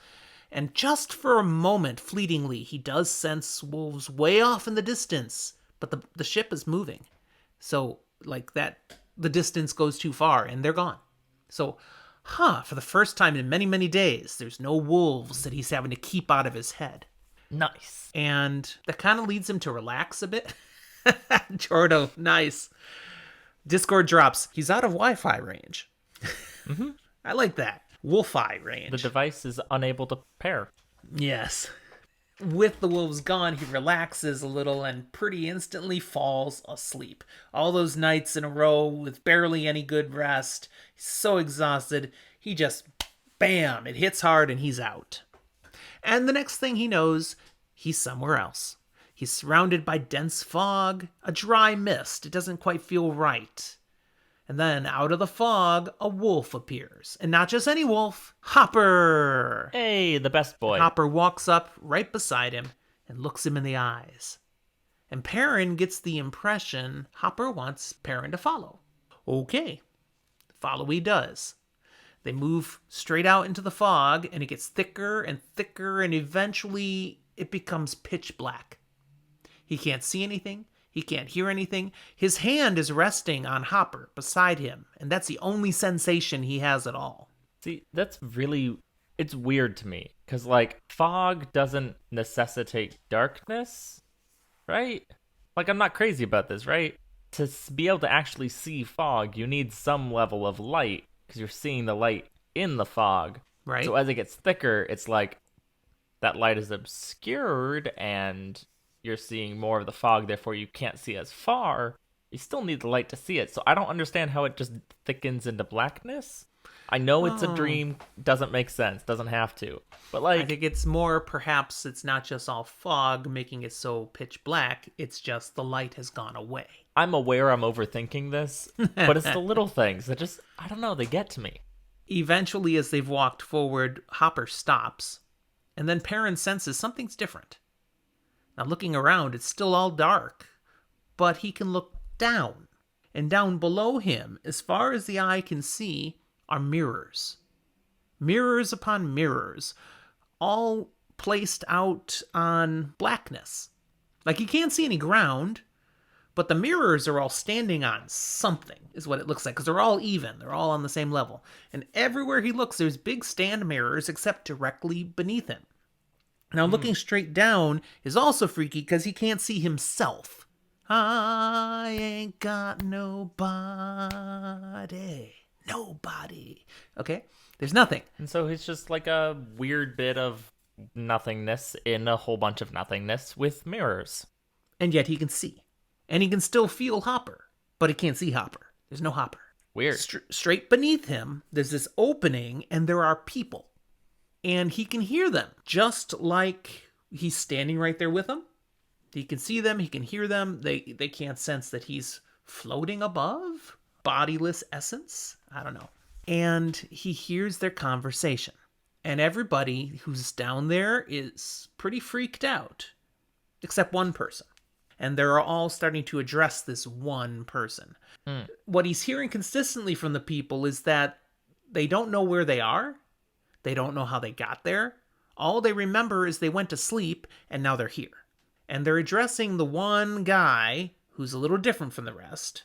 And just for a moment, fleetingly, he does sense wolves way off in the distance. But the ship is moving. So, the distance goes too far and they're gone. So, for the first time in many, many days, there's no wolves that he's having to keep out of his head. Nice. And that kind of leads him to relax a bit. Jordo, nice. Discord drops. He's out of Wi-Fi range. Mm-hmm. I like that. Wolf-Fi range. The device is unable to pair. Yes. With the wolves gone, he relaxes a little and pretty instantly falls asleep. All those nights in a row with barely any good rest. He's so exhausted, he just bam, it hits hard and he's out. And the next thing he knows, he's somewhere else. He's surrounded by dense fog, a dry mist. It doesn't quite feel right. And then out of the fog, a wolf appears. And not just any wolf, Hopper. Hey, the best boy. Hopper walks up right beside him and looks him in the eyes. And Perrin gets the impression Hopper wants Perrin to follow. Okay, follow he does. They move straight out into the fog, and it gets thicker and thicker, and eventually it becomes pitch black. He can't see anything. He can't hear anything. His hand is resting on Hopper beside him, and that's the only sensation he has at all. See, it's weird to me, because, like, fog doesn't necessitate darkness, right? Like, I'm not crazy about this, right? To be able to actually see fog, you need some level of light, because you're seeing the light in the fog. Right. So as it gets thicker, it's like that light is obscured, and you're seeing more of the fog, therefore you can't see as far. You still need the light to see it. So I don't understand how it just thickens into blackness. I know it's a dream, doesn't make sense, doesn't have to. But like, I think it's more, perhaps it's not just all fog making it so pitch black, it's just the light has gone away. I'm aware I'm overthinking this, but it's the little things that just, I don't know, they get to me. Eventually, as they've walked forward, Hopper stops, and then Perrin senses something's different. Now, looking around, it's still all dark, but he can look down. And down below him, as far as the eye can see, are mirrors. Mirrors upon mirrors, all placed out on blackness. Like, he can't see any ground, but the mirrors are all standing on something, is what it looks like, because they're all even. They're all on the same level. And everywhere he looks, there's big stand mirrors, except directly beneath him. Now, looking straight down is also freaky because he can't see himself. I ain't got nobody. Nobody. Okay? There's nothing. And so he's just like a weird bit of nothingness in a whole bunch of nothingness with mirrors. And yet he can see. And he can still feel Hopper. But he can't see Hopper. There's no Hopper. Weird. Straight beneath him, there's this opening, and there are people. And he can hear them, just like he's standing right there with them. He can see them, he can hear them. They can't sense that he's floating above. Bodiless essence? I don't know. And he hears their conversation. And everybody who's down there is pretty freaked out, except one person. And they're all starting to address this one person. What he's hearing consistently from the people is that they don't know where they are. They don't know how they got there. All they remember is they went to sleep, and now they're here. And they're addressing the one guy who's a little different from the rest,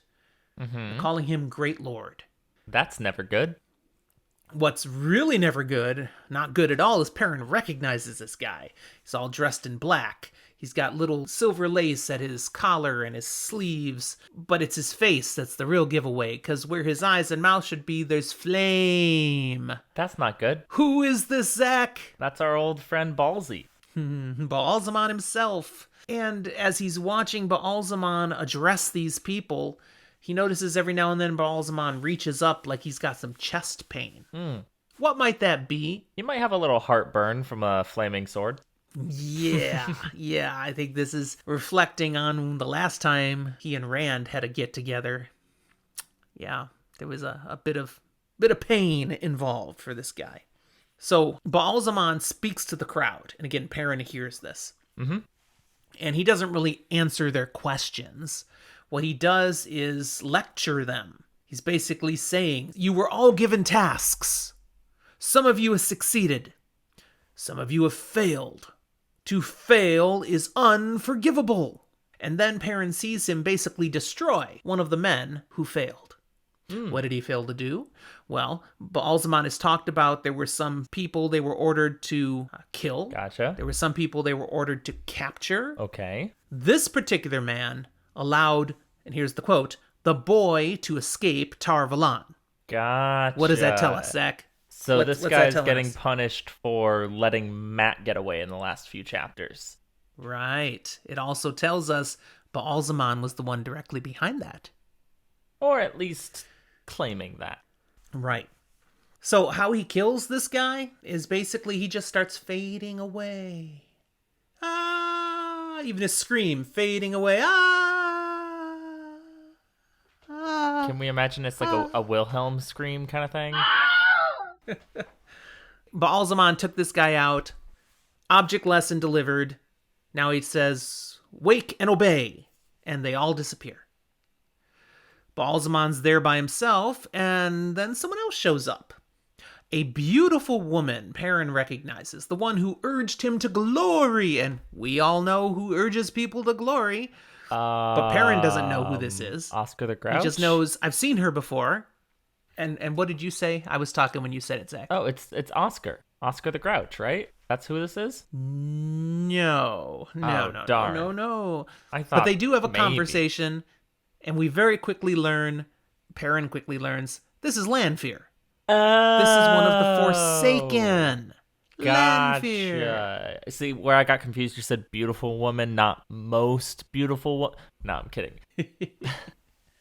calling him Great Lord. That's never good. What's really never good, not good at all, is Perrin recognizes this guy. He's all dressed in black. He's got little silver lace at his collar and his sleeves, but it's his face that's the real giveaway, because where his eyes and mouth should be, there's flame. That's not good. Who is this, Zach? That's our old friend Ballsy. Baalzamon himself. And as he's watching Baalzamon address these people, he notices every now and then Baalzamon reaches up like he's got some chest pain. What might that be? He might have a little heartburn from a flaming sword. Yeah, I think this is reflecting on the last time he and Rand had a get-together. Yeah, there was a bit of pain involved for this guy. So Baalzamon speaks to the crowd, and again, Perrin hears this. And he doesn't really answer their questions. What he does is lecture them. He's basically saying, you were all given tasks. Some of you have succeeded. Some of you have failed. To fail is unforgivable. And then Perrin sees him basically destroy one of the men who failed. What did he fail to do? Well, Baalzamon has talked about there were some people they were ordered to kill. Gotcha. There were some people they were ordered to capture. Okay. This particular man allowed, and here's the quote, the boy to escape Tar Valon. Gotcha. What does that tell us, Zach? So this guy's getting punished for letting Matt get away in the last few chapters. Right. It also tells us Baalzamon was the one directly behind that. Or at least claiming that. Right. So how he kills this guy is basically he just starts fading away. Ah, even his scream fading away. Ah, ah, Can we imagine it's like ah. a Wilhelm scream kind of thing? Baalzamon took this guy out. Object lesson delivered. Now he says, "Wake and obey," and they all disappear. Baalzamon's there by himself, and then someone else shows up. A beautiful woman Perrin recognizes, the one who urged him to glory, and we all know who urges people to glory. But Perrin doesn't know who this is. Oscar the He Grouch? just knows, I've seen her before. And what did you say? I was talking when you said it, Zach. Oh, it's Oscar. Oscar the Grouch, right? That's who this is? No. Darn. No. I thought But they do have a maybe. conversation, and we very quickly learn, Perrin quickly learns, this is Lanfear. This is one of the Forsaken. Lanfear. Gotcha. See, where I got confused, you said beautiful woman, not most beautiful No, I'm kidding.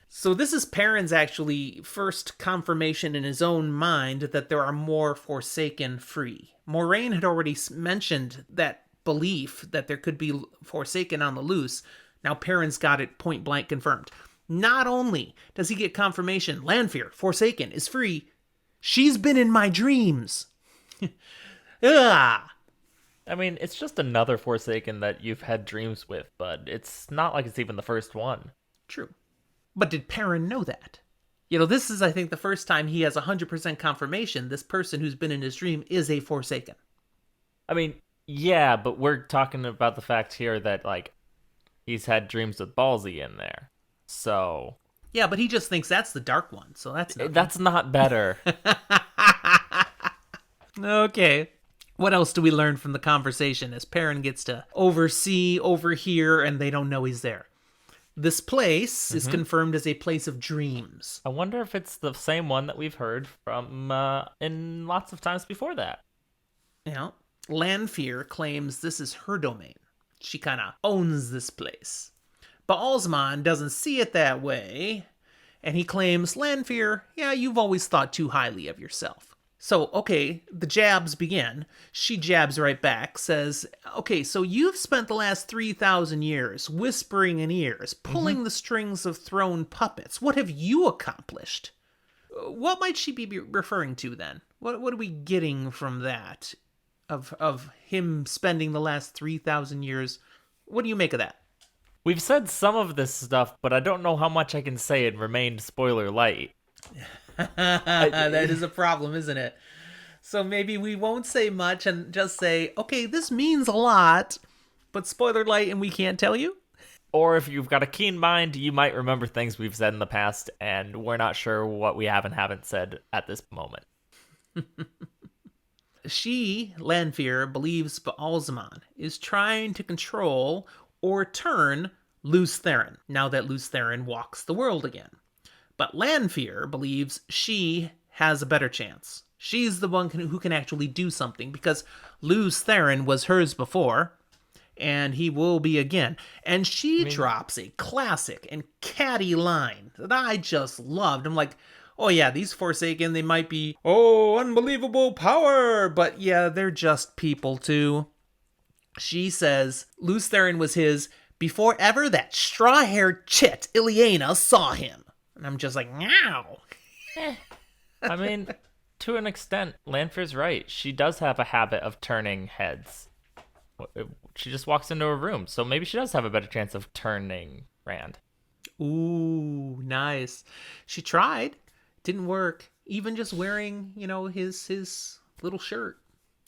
So this is Perrin's actually first confirmation in his own mind that there are more Forsaken free. Moiraine had already mentioned that belief that there could be Forsaken on the loose. Now Perrin's got it point blank confirmed. Not only does he get confirmation Lanfear, Forsaken, is free, she's been in my dreams. Ugh. I mean, it's just another Forsaken that you've had dreams with, but it's not like it's even the first one. True. But did Perrin know that? This is, I think, the first time he has 100% confirmation this person who's been in his dream is a Forsaken. I mean, yeah, but we're talking about the fact here that, like, he's had dreams with Ballsy in there. So... Yeah, but he just thinks that's the Dark One, so that's nothing. That's not better. Okay. What else do we learn from the conversation as Perrin gets to oversee, overhear, and they don't know he's there? This place is confirmed as a place of dreams. I wonder if it's the same one that we've heard from in lots of times before that. Lanfear claims this is her domain. She kind of owns this place. Baalzamon doesn't see it that way, and he claims, Lanfear, yeah, you've always thought too highly of yourself. So, okay, the jabs begin. She jabs right back, says, okay, so you've spent the last 3,000 years whispering in ears, pulling the strings of throne puppets. What have you accomplished? What might she be referring to then? What are we getting from that? Of him spending the last 3,000 years? What do you make of that? We've said some of this stuff, but I don't know how much I can say and remain spoiler light. That is a problem, isn't it? So maybe we won't say much and just say, okay, this means a lot, but spoiler light and we can't tell you? Or if you've got a keen mind, you might remember things we've said in the past, and we're not sure what we have and haven't said at this moment. She, Lanfear, believes Baalzamon is trying to control or turn Lews Therin, now that Lews Therin walks the world again. But Lanfear believes she has a better chance. She's the one who can actually do something, because Lews Therin was hers before, and he will be again. And she drops a classic and catty line that I just loved. I'm like, oh yeah, these Forsaken, they might be, unbelievable power, but yeah, they're just people too. She says Lews Therin was his before ever that straw-haired chit Ileana saw him. And I'm just like, meow. I mean, to an extent, Lanfear's right. She does have a habit of turning heads. She just walks into a room, so maybe she does have a better chance of turning Rand. Ooh, nice. She tried. Didn't work. Even just wearing, his little shirt.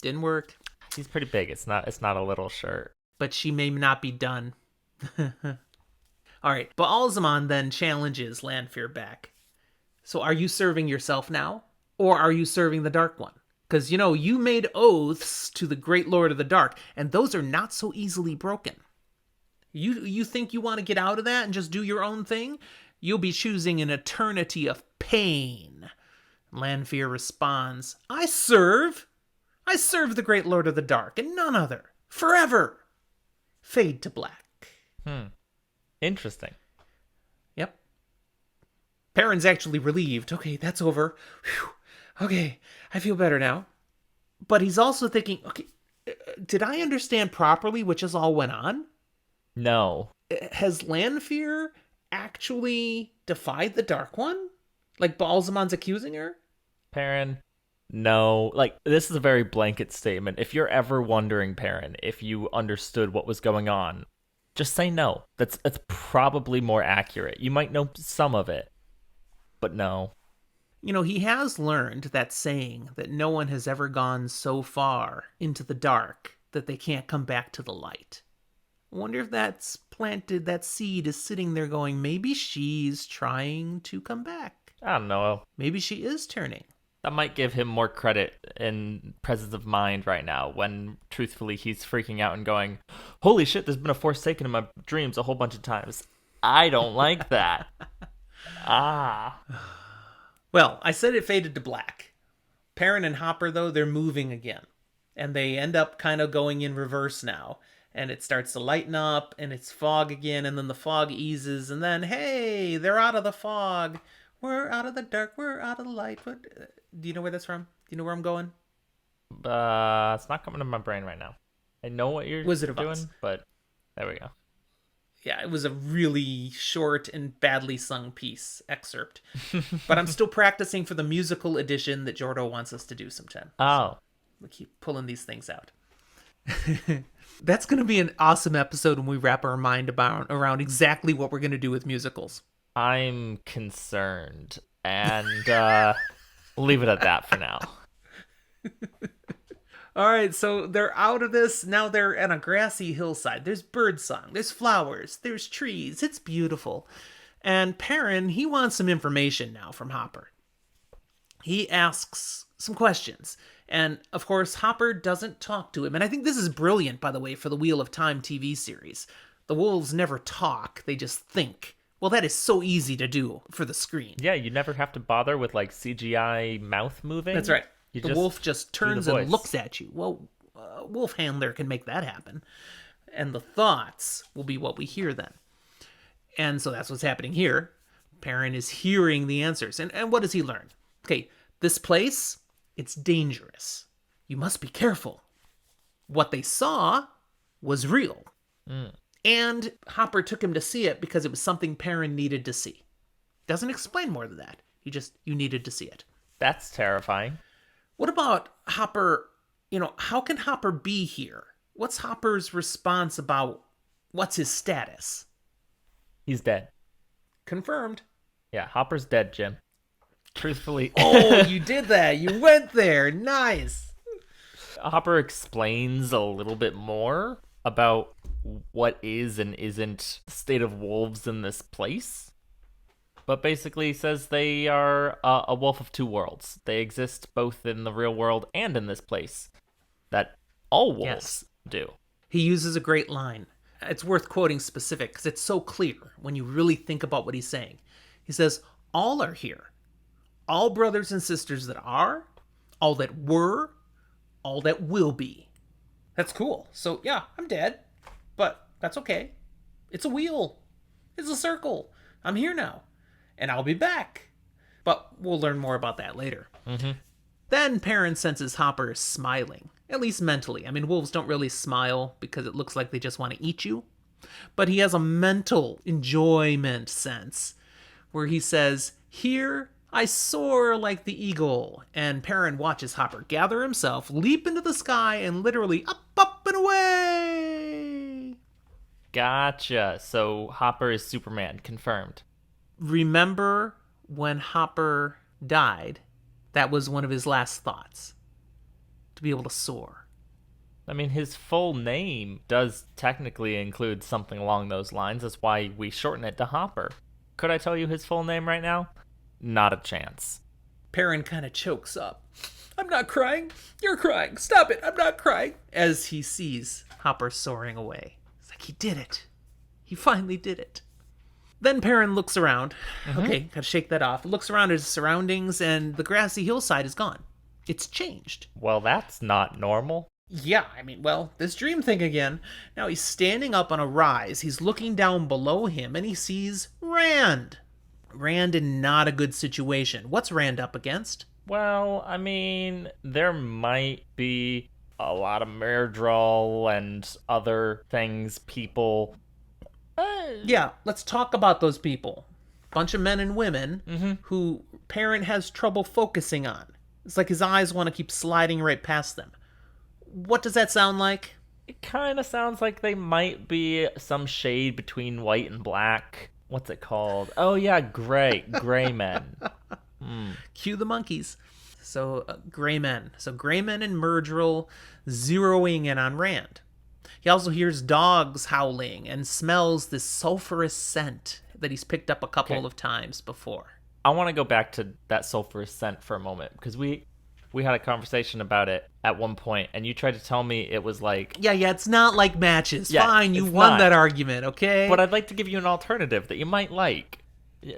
Didn't work. He's pretty big. It's not a little shirt. But she may not be done. All right, Baalzamon then challenges Lanfear back. So are you serving yourself now? Or are you serving the Dark One? Because, you made oaths to the Great Lord of the Dark, and those are not so easily broken. You think you want to get out of that and just do your own thing? You'll be choosing an eternity of pain. Lanfear responds, I serve the Great Lord of the Dark, and none other. Forever. Fade to black. Interesting. Yep. Perrin's actually relieved. Okay, that's over. Whew. Okay, I feel better now. But he's also thinking, okay, did I understand properly what just all went on? No. Has Lanfear actually defied the Dark One? Like Balzamon's accusing her? Perrin, no. Like, this is a very blanket statement. If you're ever wondering, Perrin, if you understood what was going on, just say no. That's probably more accurate. You might know some of it, but no. You know, he has learned that saying that no one has ever gone so far into the dark that they can't come back to the light. I wonder if that's planted, that seed is sitting there going, maybe she's trying to come back. I don't know. Maybe she is turning. That might give him more credit and presence of mind right now when, truthfully, he's freaking out and going, holy shit, there's been a Forsaken in my dreams a whole bunch of times. I don't like that. Well, I said it faded to black. Perrin and Hopper, though, they're moving again. And they end up kind of going in reverse now. And it starts to lighten up, and it's fog again, and then the fog eases, and then, hey, they're out of the fog. We're out of the dark, we're out of the light. What? Do you know where that's from? Do you know where I'm going? It's not coming to my brain right now. I know what you're Wizard of doing, Oz. but there we go. Yeah, it was a really short and badly sung piece excerpt. But I'm still practicing for the musical edition that Jordo wants us to do sometime. Oh. So we keep pulling these things out. That's going to be an awesome episode when we wrap our mind around exactly what we're going to do with musicals. I'm concerned. And we'll leave it at that for now. All right, so they're out of this. Now they're on a grassy hillside. There's birdsong, there's flowers, there's trees. It's beautiful. And Perrin, he wants some information now from Hopper. He asks some questions. And, of course, Hopper doesn't talk to him. And I think this is brilliant, by the way, for the Wheel of Time TV series. The wolves never talk, they just think. Well, that is so easy to do for the screen. Yeah, you never have to bother with, like, CGI mouth moving. That's right. The wolf just turns and looks at you. Well, Wolf Handler can make that happen. And the thoughts will be what we hear then. And so that's what's happening here. Perrin is hearing the answers. And what does he learn? Okay, this place, it's dangerous. You must be careful. What they saw was real. And Hopper took him to see it because it was something Perrin needed to see. Doesn't explain more than that. You needed to see it. That's terrifying. What about Hopper? You know, how can Hopper be here? What's Hopper's response about what's his status? He's dead. Confirmed. Yeah, Hopper's dead, Jim. Truthfully. Oh, you did that. You went there. Nice. Hopper explains a little bit more about what is and isn't the state of wolves in this place. But basically says they are a wolf of two worlds. They exist both in the real world and in this place. That all wolves do. He uses a great line. It's worth quoting specific because it's so clear when you really think about what he's saying. He says, all are here. All brothers and sisters that are, all that were, all that will be. That's cool. So yeah, I'm dead, but that's okay. It's a wheel. It's a circle. I'm here now. And I'll be back. But we'll learn more about that later. Then Perrin senses Hopper is smiling, at least mentally. I mean, wolves don't really smile because it looks like they just want to eat you. But he has a mental enjoyment sense where he says, here I soar like the eagle. And Perrin watches Hopper gather himself, leap into the sky, and literally up, and away. Gotcha. So Hopper is Superman, confirmed. Remember when Hopper died, that was one of his last thoughts. To be able to soar. I mean, his full name does technically include something along those lines. That's why we shorten it to Hopper. Could I tell you his full name right now? Not a chance. Perrin kind of chokes up. I'm not crying. You're crying. Stop it. I'm not crying. As he sees Hopper soaring away. It's like he did it. He finally did it. Then Perrin looks around. Okay, gotta shake that off. Looks around at his surroundings, and the grassy hillside is gone. It's changed. Well, that's not normal. Yeah, I mean, well, this dream thing again. Now he's standing up on a rise. He's looking down below him, and he sees Rand. Rand in not a good situation. What's Rand up against? Well, I mean, there might be a lot of Myrddraal and other things people. Uh, Yeah, let's talk about those people. Bunch of men and women mhm. who Perrin has trouble focusing on. It's like his eyes want to keep sliding right past them. What does that sound like? It kind of sounds like they might be some shade between white and black. What's it called? Oh yeah, gray men. Hmm. Cue the monkeys. So, gray men. So, gray men and Myrddraal zeroing in on Rand. He also hears dogs howling and smells this sulfurous scent that he's picked up a couple Okay, of times before. I want to go back to that sulfurous scent for a moment because we had a conversation about it at one point, and you tried to tell me it was like, Yeah, it's not like matches. yeah, Fine, you it's won not. that argument, okay? But I'd like to give you an alternative that you might like.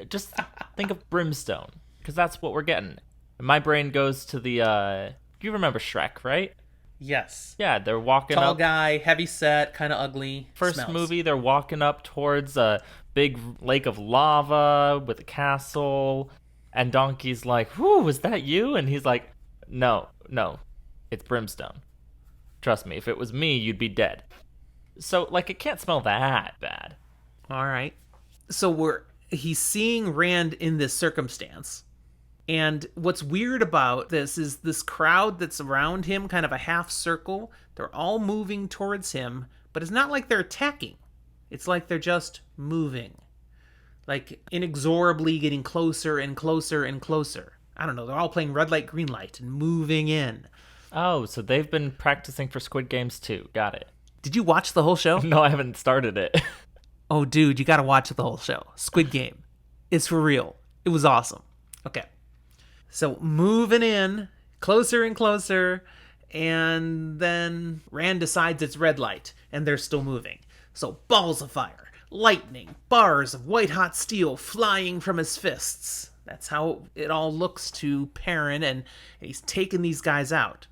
Just think of brimstone, because that's what we're getting. And my brain goes to the. You remember Shrek, right? Yes. Yeah, they're walking Tall up. guy, heavy set, kind of ugly. First smells. movie, they're walking up towards a big lake of lava with a castle, and Donkey's like, "Whew, was that you?" And he's like, "No, no, it's brimstone. Trust me, if it was me, you'd be dead." So, like, it can't smell that bad. All right. So he's seeing Rand in this circumstance. And what's weird about this is this crowd that's around him, kind of a half circle, they're all moving towards him, but it's not like they're attacking. It's like they're just moving. Like inexorably getting closer and closer and closer. I don't know, they're all playing red light, green light and moving in. Oh, so they've been practicing for Squid Games too. Got it. Did you watch the whole show? No, I haven't started it. Oh, dude, you gotta watch the whole show. Squid Game. It's for real. It was awesome. Okay. So moving in, closer and closer, and then Rand decides it's red light, and they're still moving. So balls of fire, lightning, bars of white hot steel flying from his fists. That's how it all looks to Perrin, and he's taking these guys out.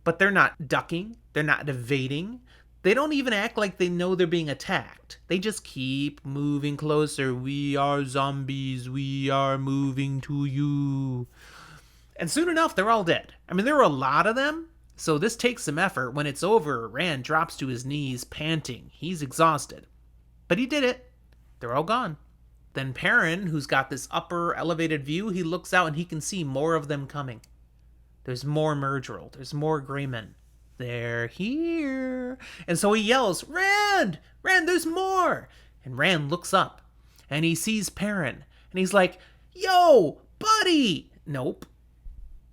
But they're not ducking, they're not evading. They don't even act like they know they're being attacked. They just keep moving closer. We are zombies. We are moving to you. And soon enough, they're all dead. I mean, there were a lot of them, so this takes some effort. When it's over, Rand drops to his knees, panting. He's exhausted. But he did it. They're all gone. Then Perrin, who's got this upper elevated view, he looks out and he can see more of them coming. There's more Myrddraal. There's more Greymen. They're here. And so he yells, Rand! Rand, there's more! And Rand looks up, and he sees Perrin, and he's like, Yo, buddy! Nope.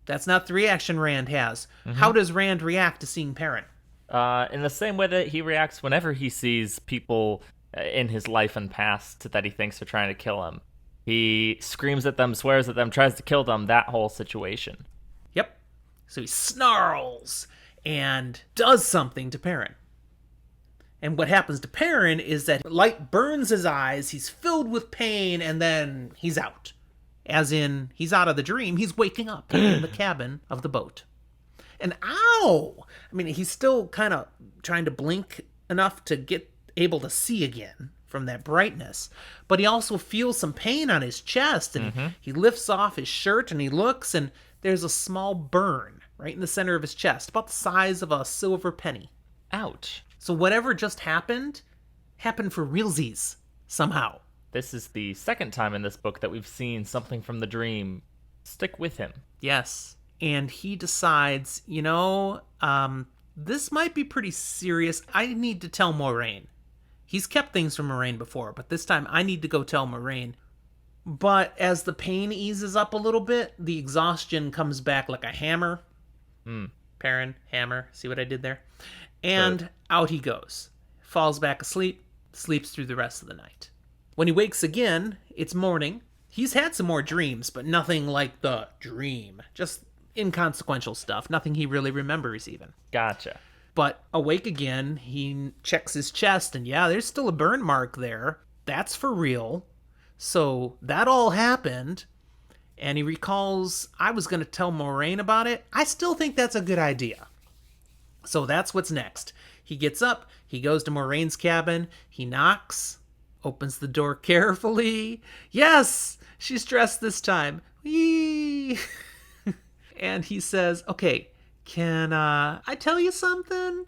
That's not the reaction Rand has. How does Rand react to seeing Perrin? In the same way that he reacts whenever he sees people in his life and past that he thinks are trying to kill him. He screams at them, swears at them, tries to kill them, that whole situation. Yep. So he snarls and does something to Perrin. And what happens to Perrin is that light burns his eyes, he's filled with pain, and then he's out. As in, he's out of the dream, he's waking up in the cabin of the boat. And ow! I mean, he's still kind of trying to blink enough to get able to see again from that brightness. But he also feels some pain on his chest, and he lifts off his shirt and he looks, and there's a small burn right in the center of his chest, about the size of a silver penny. Ouch. So whatever just happened for realsies, somehow. This is the second time in this book that we've seen something from the dream stick with him. Yes. And he decides, this might be pretty serious. I need to tell Moiraine. He's kept things from Moiraine before, but this time I need to go tell Moiraine. But as the pain eases up a little bit, the exhaustion comes back like a hammer. Perrin, hammer. See what I did there? And Good. out he goes. Falls back asleep, sleeps through the rest of the night. When he wakes again, it's morning. He's had some more dreams, but nothing like the dream. Just inconsequential stuff. Nothing he really remembers even. Gotcha. But awake again, he checks his chest, and yeah, there's still a burn mark there. That's for real. So that all happened. And he recalls, I was going to tell Moiraine about it. I still think that's a good idea. So that's what's next. He gets up, he goes to Moraine's cabin, he knocks, opens the door carefully. Yes, she's dressed this time. Whee! And he says, okay, can I tell you something?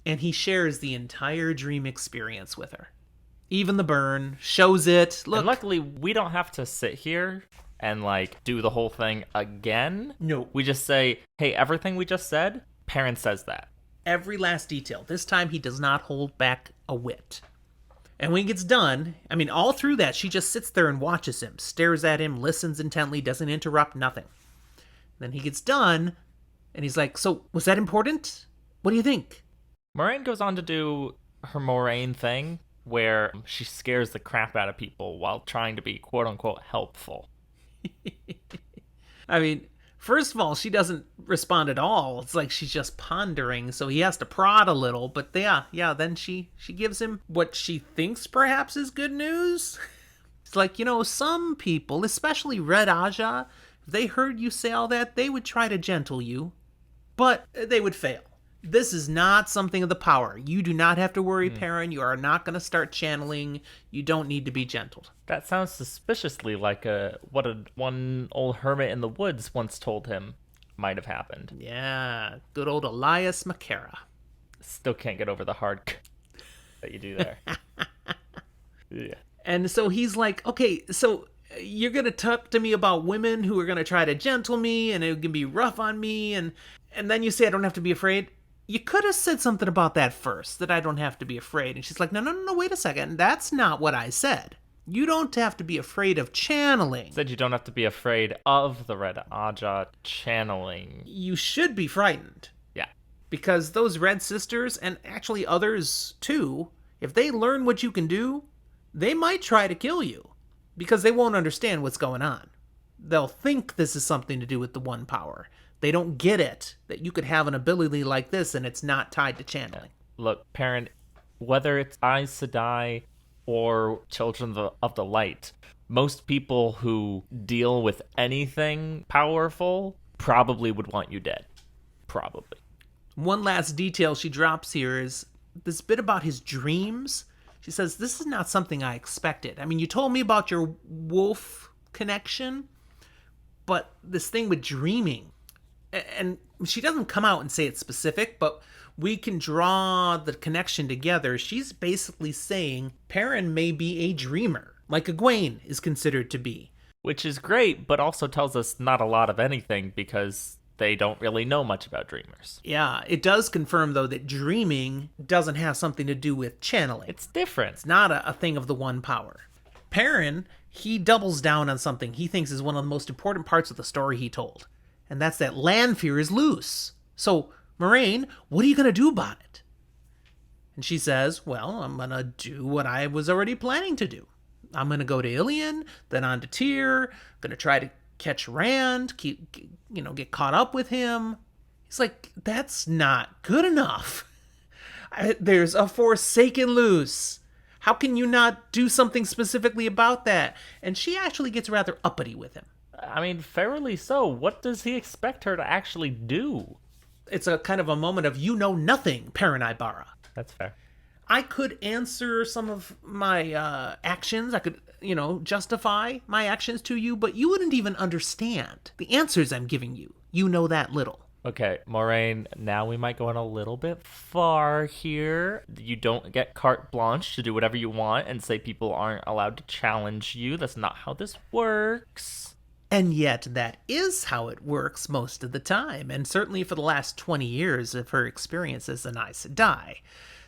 And he shares the entire dream experience with her. Even the burn, shows it. And Look. luckily, we don't have to sit here and like do the whole thing again. No. We just say, hey, everything we just said, Perrin says that. Every last detail. This time he does not hold back a whit. And when he gets done, I mean, all through that, she just sits there and watches him, stares at him, listens intently, doesn't interrupt, nothing. Then he gets done, and he's like, so, was that important? What do you think? Moiraine goes on to do her Moiraine thing, where she scares the crap out of people while trying to be quote-unquote helpful. I mean, first of all, she doesn't respond at all. It's like she's just pondering, so he has to prod a little. But yeah, then she gives him what she thinks perhaps is good news. It's like, some people, especially Red Aja, if they heard you say all that, they would try to gentle you, but they would fail. This is not something of the power. You do not have to worry, Perrin. You are not going to start channeling. You don't need to be gentled. That sounds suspiciously like what one old hermit in the woods once told him might have happened. Yeah, good old Elias McCara. Still can't get over the hard that you do there. Yeah. And so he's like, okay, so you're going to talk to me about women who are going to try to gentle me and it can be rough on me. And then you say I don't have to be afraid. You could have said something about that first, that I don't have to be afraid. And she's like, no, wait a second. That's not what I said. You don't have to be afraid of channeling. Said you don't have to be afraid of the Red Aja channeling. You should be frightened. Yeah. Because those Red Sisters, and actually others too, if they learn what you can do, they might try to kill you. Because they won't understand what's going on. They'll think this is something to do with the One Power. They don't get it, that you could have an ability like this and it's not tied to channeling. Look, Perrin, whether it's Aes Sedai or Children of the Light, most people who deal with anything powerful probably would want you dead. Probably. One last detail she drops here is this bit about his dreams. She says, this is not something I expected. I mean, you told me about your wolf connection, but this thing with dreaming, and she doesn't come out and say it's specific, but we can draw the connection together. She's basically saying Perrin may be a dreamer, like Egwene is considered to be. Which is great, but also tells us not a lot of anything because they don't really know much about dreamers. Yeah, it does confirm, though, that dreaming doesn't have something to do with channeling. It's different. It's not a thing of the One Power. Perrin, he doubles down on something he thinks is one of the most important parts of the story he told. And that's that Lanfear is loose. So, Moiraine, what are you going to do about it? And she says, well, I'm going to do what I was already planning to do. I'm going to go to Ilion, then on to Tyr, going to try to catch Rand, get caught up with him. He's like, that's not good enough. There's a Forsaken loose. How can you not do something specifically about that? And she actually gets rather uppity with him. I mean, fairly so. What does he expect her to actually do? It's a kind of a moment of you know nothing, Perrin Ibarra. That's fair. I could answer some of my actions. I could, justify my actions to you, but you wouldn't even understand the answers I'm giving you. You know that little. Okay, Moiraine, now we might go in a little bit far here. You don't get carte blanche to do whatever you want and say people aren't allowed to challenge you. That's not how this works. And yet that is how it works most of the time, and certainly for the last 20 years of her experience as an Aes Sedai.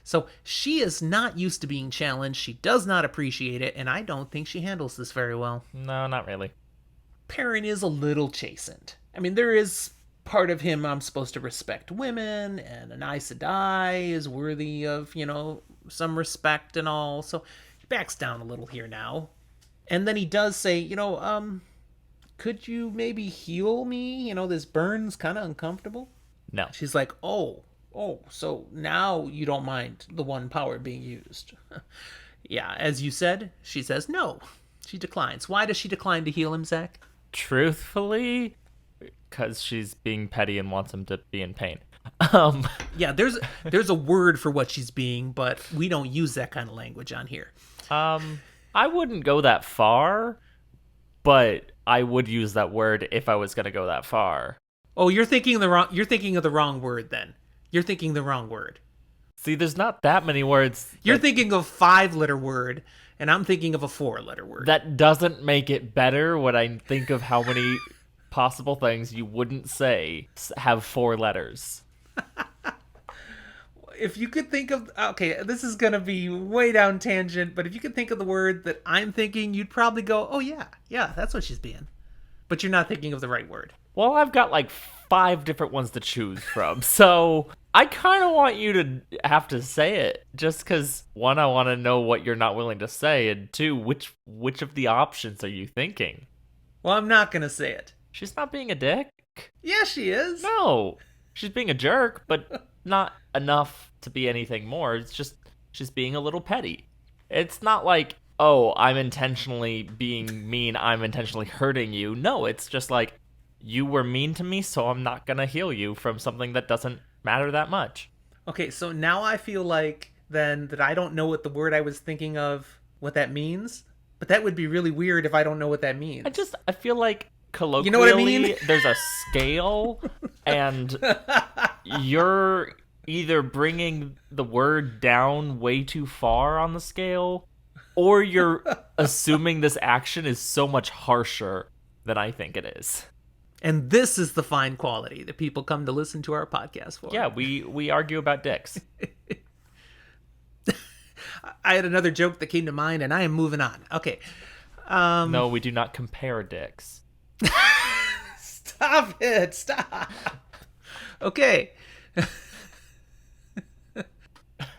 So she is not used to being challenged, she does not appreciate it, and I don't think she handles this very well. No, not really. Perrin is a little chastened. I mean, there is part of him, I'm supposed to respect women, and an Aes Sedai is worthy of, some respect and all, so he backs down a little here now. And then he does say, could you maybe heal me? This burn's kind of uncomfortable. No. She's like, oh, so now you don't mind the One Power being used. Yeah, as you said, she says no. She declines. Why does she decline to heal him, Zach? Truthfully, because she's being petty and wants him to be in pain. Yeah, there's a word for what she's being, but we don't use that kind of language on here. I wouldn't go that far, but I would use that word if I was going to go that far. Oh, you're thinking of the wrong word then. You're thinking the wrong word. See, there's not that many words. You're thinking of a 5-letter word, and I'm thinking of a 4-letter word. That doesn't make it better when I think of how many possible things you wouldn't say have 4 letters. If you could think of, okay, this is going to be way down tangent, but if you could think of the word that I'm thinking, you'd probably go, oh yeah, that's what she's being. But you're not thinking of the right word. Well, I've got like 5 different ones to choose from, so I kind of want you to have to say it, just because, 1, I want to know what you're not willing to say, and 2, which of the options are you thinking? Well, I'm not going to say it. She's not being a dick. Yeah, she is. No, she's being a jerk, but not enough to be anything more. It's just she's being a little petty. It's not like, oh, I'm intentionally being mean, I'm intentionally hurting you. No, it's just like, you were mean to me, so I'm not gonna heal you from something that doesn't matter that much. Okay, so now I feel like then that I don't know what the word I was thinking of, what that means. But that would be really weird if I don't know what that means. I feel like colloquially, you know what I mean? There's a scale, and you're either bringing the word down way too far on the scale, or you're assuming this action is so much harsher than I think it is. And this is the fine quality that people come to listen to our podcast for. Yeah, we argue about dicks. I had another joke that came to mind, and I am moving on. Okay. No, we do not compare dicks. Stop it. Stop. Okay.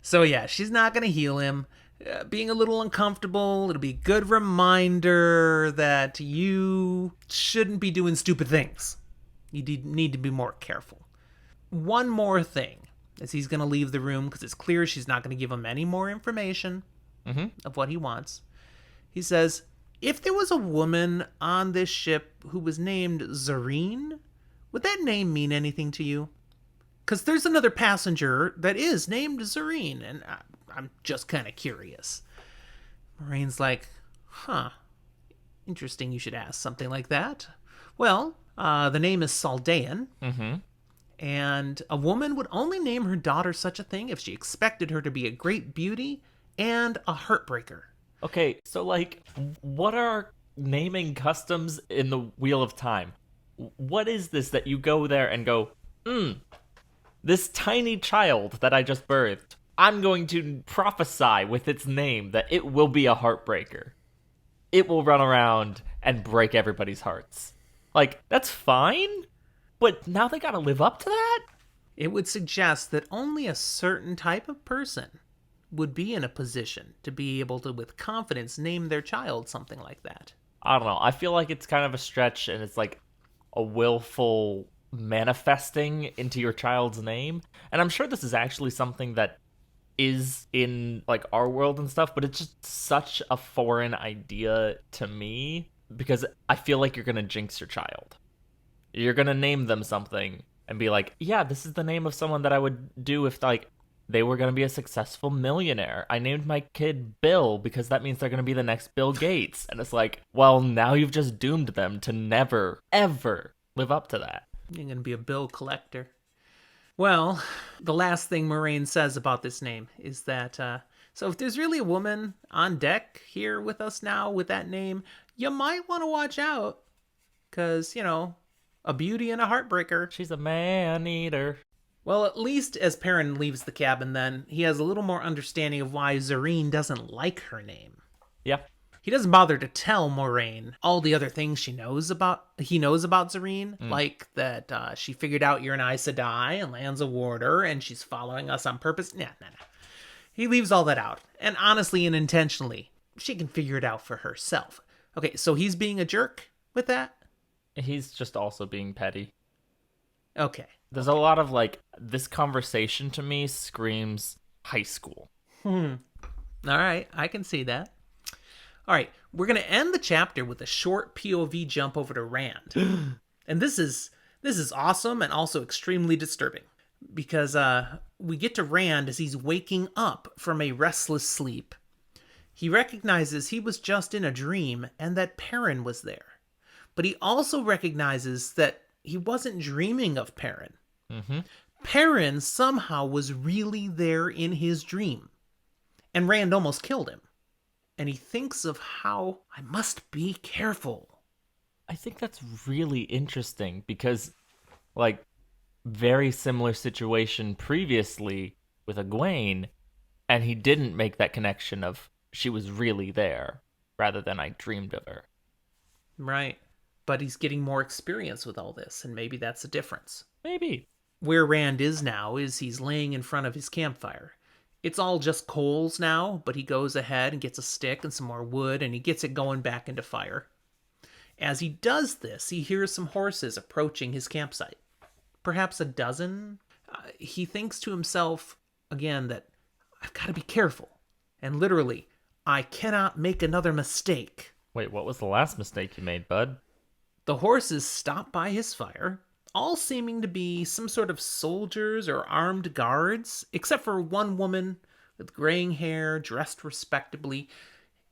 So, yeah, she's not going to heal him. Being a little uncomfortable, it'll be a good reminder that you shouldn't be doing stupid things. You need to be more careful. One more thing, as he's going to leave the room, because it's clear she's not going to give him any more information of what he wants. He says, if there was a woman on this ship who was named Zareen, would that name mean anything to you? Because there's another passenger that is named Zareen, and I'm just kind of curious. Moiraine's like, huh, interesting you should ask something like that. Well, the name is Saldean, and a woman would only name her daughter such a thing if she expected her to be a great beauty and a heartbreaker. Okay, so, like, what are naming customs in the Wheel of Time? What is this that you go there and go, this tiny child that I just birthed, I'm going to prophesy with its name that it will be a heartbreaker. It will run around and break everybody's hearts. Like, that's fine, but now they gotta live up to that? It would suggest that only a certain type of person would be in a position to be able to, with confidence, name their child something like that. I don't know. I feel like it's kind of a stretch, and it's like a willful manifesting into your child's name. And I'm sure this is actually something that is in, like, our world and stuff, but it's just such a foreign idea to me, because I feel like you're gonna jinx your child. You're gonna name them something and be like, yeah, this is the name of someone that I would do if, like, they were going to be a successful millionaire. I named my kid Bill because that means they're going to be the next Bill Gates. And it's like, well, now you've just doomed them to never, ever live up to that. You're going to be a bill collector. Well, the last thing Moiraine says about this name is that, so if there's really a woman on deck here with us now with that name, you might want to watch out. Because, you know, a beauty and a heartbreaker. She's a man-eater. Well, at least as Perrin leaves the cabin then, he has a little more understanding of why Zareen doesn't like her name. Yeah. He doesn't bother to tell Moiraine all the other things he knows about Zareen, like that she figured out you're an Aes Sedai and lands a warder and she's following us on purpose. Nah. He leaves all that out. And honestly and intentionally, she can figure it out for herself. Okay, so he's being a jerk with that? He's just also being petty. Okay. There's a lot of, like, this conversation to me screams high school. All right, I can see that. All right, we're going to end the chapter with a short POV jump over to Rand. And this is awesome and also extremely disturbing. Because we get to Rand as he's waking up from a restless sleep. He recognizes he was just in a dream and that Perrin was there. But he also recognizes that he wasn't dreaming of Perrin. Mm-hmm. Perrin somehow was really there in his dream, and Rand almost killed him. And he thinks of how I must be careful. I think that's really interesting because, like, very similar situation previously with Egwene, and he didn't make that connection of she was really there rather than I dreamed of her. Right. But he's getting more experience with all this, and maybe that's the difference. Maybe. Where Rand is now is he's laying in front of his campfire. It's all just coals now, but he goes ahead and gets a stick and some more wood, and he gets it going back into fire. As he does this, he hears some horses approaching his campsite. Perhaps a dozen. He thinks to himself, again, that I've got to be careful. And literally, I cannot make another mistake. Wait, what was the last mistake you made, bud? The horses stop by his fire, all seeming to be some sort of soldiers or armed guards, except for one woman with graying hair, dressed respectably.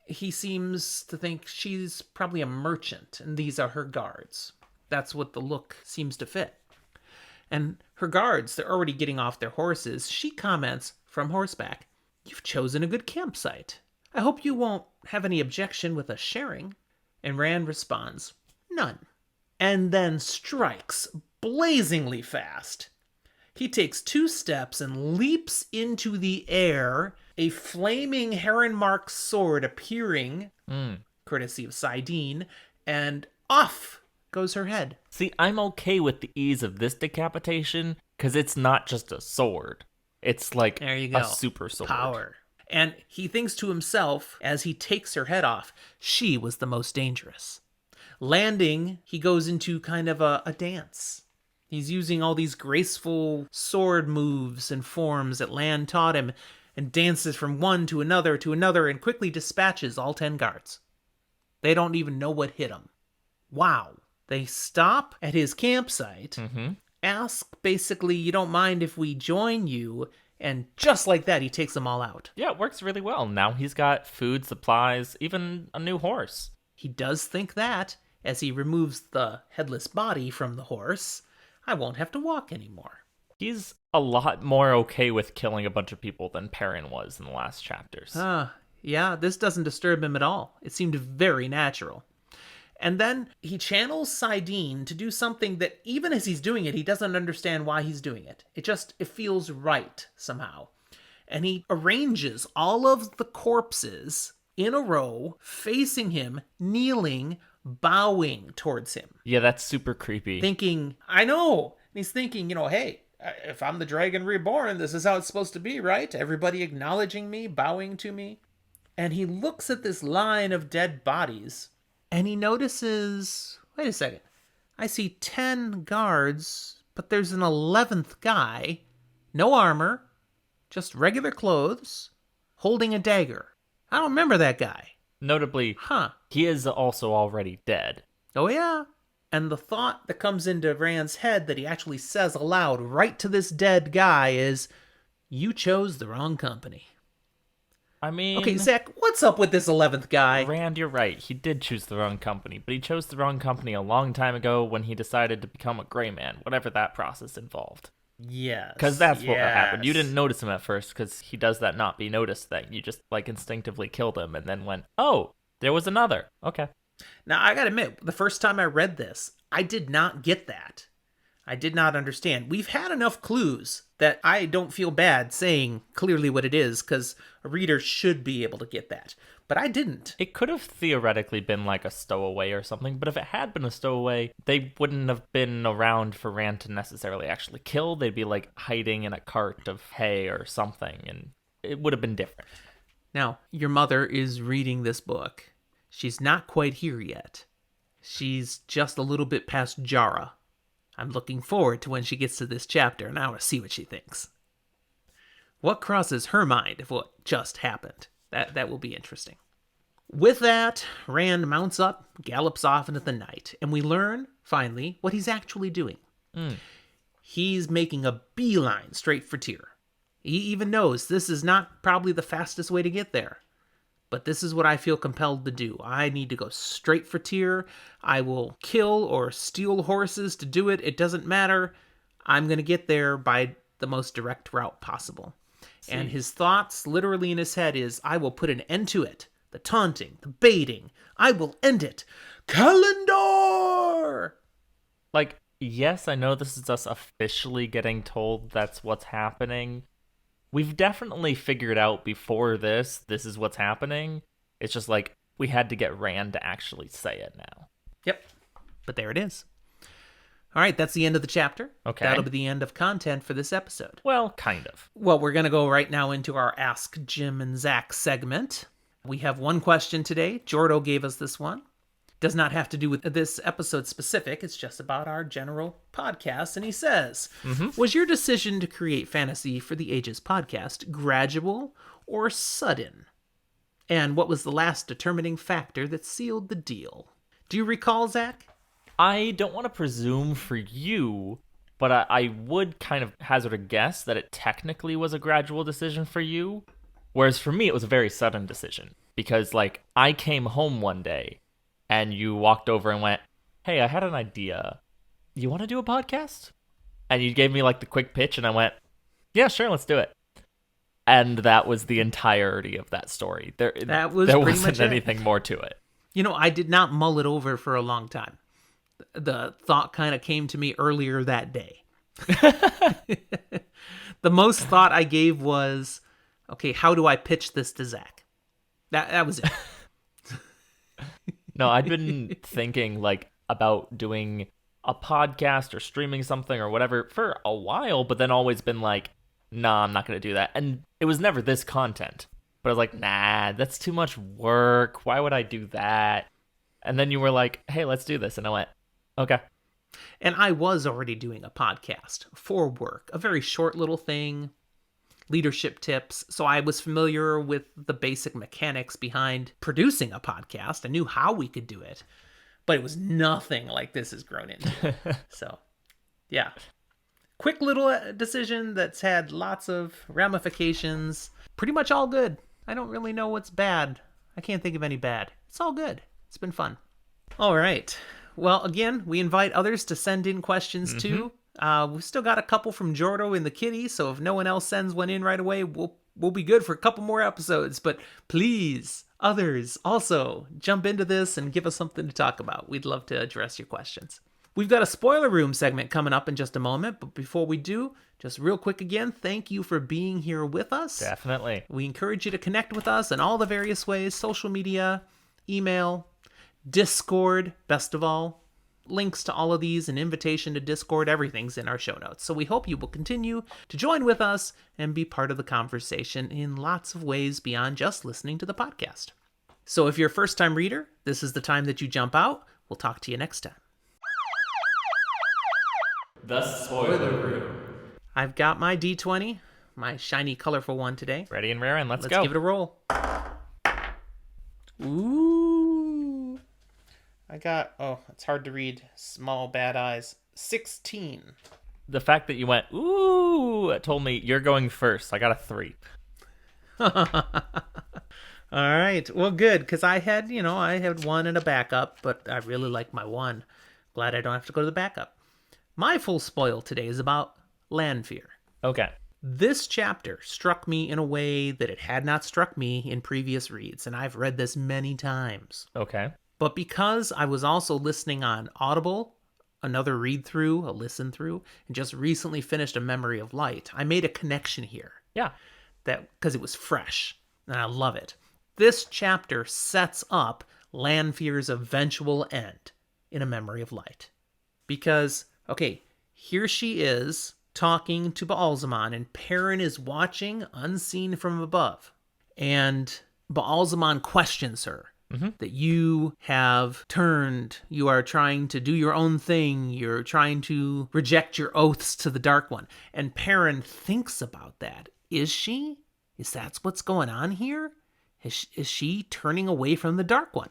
He seems to think she's probably a merchant, and these are her guards. That's what the look seems to fit. And her guards, they're already getting off their horses. She comments from horseback, "You've chosen a good campsite. I hope you won't have any objection with us sharing." And Rand responds, "None." And then strikes blazingly fast. He takes 2 steps and leaps into the air, a flaming heron-marked sword appearing, courtesy of Sidene, and off goes her head. See, I'm okay with the ease of this decapitation because it's not just a sword. It's like There you go. a super sword. Power. And he thinks to himself, as he takes her head off, she was the most dangerous. Landing, he goes into kind of a dance. He's using all these graceful sword moves and forms that Lan taught him, and dances from one to another, and quickly dispatches all 10 guards. They don't even know what hit them. Wow. They stop at his campsite, ask basically, "You don't mind if we join you?" And just like that, he takes them all out. Yeah, it works really well. Now he's got food, supplies, even a new horse. He does think that, as he removes the headless body from the horse, I won't have to walk anymore. He's a lot more okay with killing a bunch of people than Perrin was in the last chapters. Yeah, this doesn't disturb him at all. It seemed very natural. And then he channels Sidene to do something that even as he's doing it, he doesn't understand why he's doing it. It feels right somehow. And he arranges all of the corpses in a row, facing him, kneeling, bowing towards him. Yeah, that's super creepy. Thinking, I know. And he's thinking, hey, if I'm the dragon reborn, this is how it's supposed to be, right? Everybody acknowledging me, bowing to me. And he looks at this line of dead bodies, and he notices, wait a second, I see 10 guards, but there's an 11th guy, no armor, just regular clothes, holding a dagger. I don't remember that guy. Notably, he is also already dead. Oh yeah. And the thought that comes into Rand's head that he actually says aloud right to this dead guy is, "You chose the wrong company." I mean... Okay, Zach, what's up with this 11th guy? Rand, you're right. He did choose the wrong company, but he chose the wrong company a long time ago when he decided to become a gray man, whatever that process involved. Yes. Because that's what happened. You didn't notice him at first because he does that not be noticed thing. You just, instinctively killed him and then went, oh, there was another. Okay. Now, I gotta admit, the first time I read this, I did not get that. I did not understand. We've had enough clues that I don't feel bad saying clearly what it is, because a reader should be able to get that. But I didn't. It could have theoretically been like a stowaway or something, but if it had been a stowaway, they wouldn't have been around for Rand to necessarily actually kill. They'd be hiding in a cart of hay or something, and it would have been different. Now, your mother is reading this book. She's not quite here yet. She's just a little bit past Jara. I'm looking forward to when she gets to this chapter, and I want to see what she thinks. What crosses her mind of what just happened? That will be interesting. With that, Rand mounts up, gallops off into the night, and we learn, finally, what he's actually doing. He's making a beeline straight for Tyr. He even knows this is not probably the fastest way to get there. but this is what I feel compelled to do. I need to go straight for Tyr. I will kill or steal horses to do it. It doesn't matter. I'm going to get there by the most direct route possible. And his thoughts, literally in his head, is, I will put an end to it. The taunting, the baiting. I will end it. Kalendar! Like, yes, I know this is us officially getting told that's what's happening. We've definitely figured out before this is what's happening. It's just like, we had to get Rand to actually say it now. Yep. But there it is. All right, that's the end of the chapter. Okay. That'll be the end of content for this episode. Well, kind of. Well, we're going to go right now into our Ask Jim and Zach segment. We have one question today. Jordo gave us this one. Does not have to do with this episode specific. It's just about our general podcast. And he says, Was your decision to create Fantasy for the Ages podcast gradual or sudden? And what was the last determining factor that sealed the deal? Do you recall, Zach? I don't want to presume for you, but I would kind of hazard a guess that it technically was a gradual decision for you. Whereas for me, it was a very sudden decision. Because, like, I came home one day and you walked over and went, hey, I had an idea. You want to do a podcast? And you gave me, like, the quick pitch, and I went, yeah, sure, let's do it. And that was the entirety of that story. There wasn't anything more to it. You know, I did not mull it over for a long time. The thought kind of came to me earlier that day. The most thought I gave was, okay, how do I pitch this to Zach? That was it. No, I'd been thinking like about doing a podcast or streaming something or whatever for a while, but then always been like, nah, I'm not going to do that. And it was never this content. But I was like, nah, that's too much work. Why would I do that? And then you were like, hey, let's do this. And I went, okay. And I was already doing a podcast for work, a very short little thing, leadership tips. So I was familiar with the basic mechanics behind producing a podcast. I knew how we could do it, but it was nothing like this has grown into. So, yeah. Quick little decision that's had lots of ramifications. Pretty much all good. I don't really know what's bad. I can't think of any bad. It's all good. It's been fun. All right. Well, again, we invite others to send in questions too. We've still got a couple from Jordo in the kitty, so if no one else sends one in right away, we'll be good for a couple more episodes. But please, others also jump into this and give us something to talk about. We'd love to address your questions. We've got a spoiler room segment coming up in just a moment, but before we do, just real quick again, thank you for being here with us. Definitely. We encourage you to connect with us in all the various ways: social media, email, Discord, best of all. Links to all of these, an invitation to Discord, everything's in our show notes. So we hope you will continue to join with us and be part of the conversation in lots of ways beyond just listening to the podcast. So if you're a first-time reader, this is the time that you jump out. We'll talk to you next time. The Spoiler Room. I've got my D20, my shiny, colorful one today. Ready and raring, let's go. Let's give it a roll. Ooh. I got, it's hard to read. Small bad eyes. 16. The fact that you went, ooh, it told me you're going first. I got a 3. All right. Well, good, because I had 1 and a backup, but I really like my 1. Glad I don't have to go to the backup. My full spoil today is about Lanfear. Okay. This chapter struck me in a way that it had not struck me in previous reads, and I've read this many times. Okay. But because I was also listening on Audible, another read-through, a listen-through, and just recently finished A Memory of Light, I made a connection here. Yeah. That because it was fresh, and I love it. This chapter sets up Lanfear's eventual end in A Memory of Light. Because, okay, here she is talking to Baalzamon, and Perrin is watching unseen from above. And Baalzamon questions her. That you have turned, you are trying to do your own thing, you're trying to reject your oaths to the Dark One. And Perrin thinks about that. Is she? Is that what's going on here? Is she turning away from the Dark One?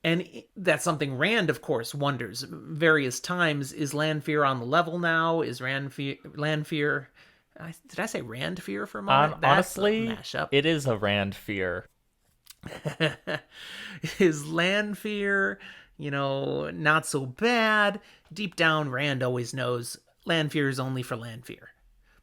And that's something Rand, of course, wonders various times. Is Lanfear on the level now? Is Lanfear... Did I say Randfear for a moment? Honestly, mashup. it is a Rand fear. Is Lanfear, not so bad? Deep down, Rand always knows Lanfear is only for Lanfear.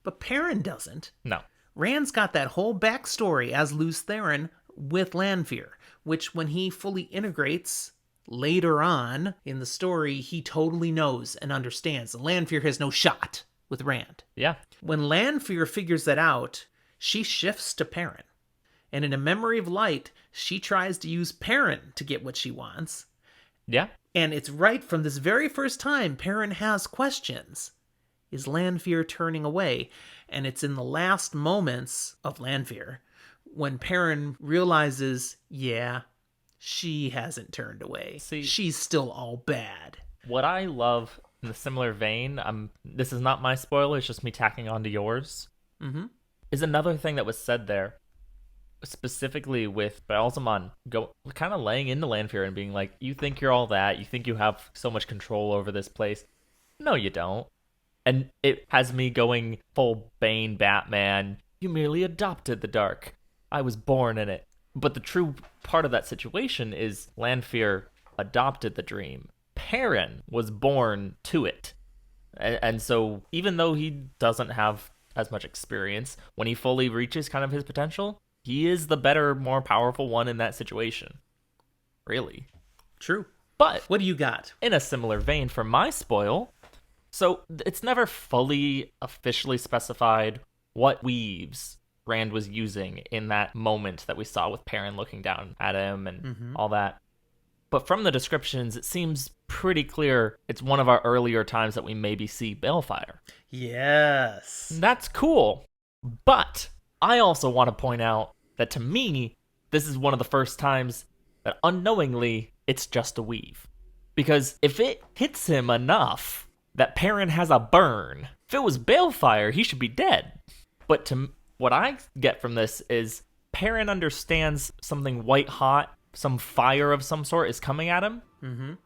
But Perrin doesn't. No. Rand's got that whole backstory as Lews Therin with Lanfear, which when he fully integrates later on in the story, he totally knows and understands. Lanfear has no shot with Rand. Yeah. When Lanfear figures that out, she shifts to Perrin. And in A Memory of Light, she tries to use Perrin to get what she wants. Yeah. And it's right from this very first time Perrin has questions. Is Lanfear turning away? And it's in the last moments of Lanfear when Perrin realizes, yeah, she hasn't turned away. See, she's still all bad. What I love in a similar vein, this is not my spoiler, it's just me tacking onto yours, is another thing that was said there, specifically with Baalzamon kind of laying into Lanfear and being like, you think you're all that, you think you have so much control over this place. No, you don't. And it has me going full Bane Batman, you merely adopted the dark. I was born in it. But the true part of that situation is Lanfear adopted the dream. Perrin was born to it. And so even though he doesn't have as much experience, when he fully reaches kind of his potential, he is the better, more powerful one in that situation. Really. True. But what do you got? In a similar vein for my spoil, so it's never fully officially specified what weaves Rand was using in that moment that we saw with Perrin looking down at him and all that. But from the descriptions, it seems pretty clear it's one of our earlier times that we maybe see Balefire. Yes. That's cool. But I also want to point out that to me, this is one of the first times that unknowingly it's just a weave. Because if it hits him enough that Perrin has a burn, if it was Balefire, he should be dead. But what I get from this is Perrin understands something white hot, some fire of some sort is coming at him.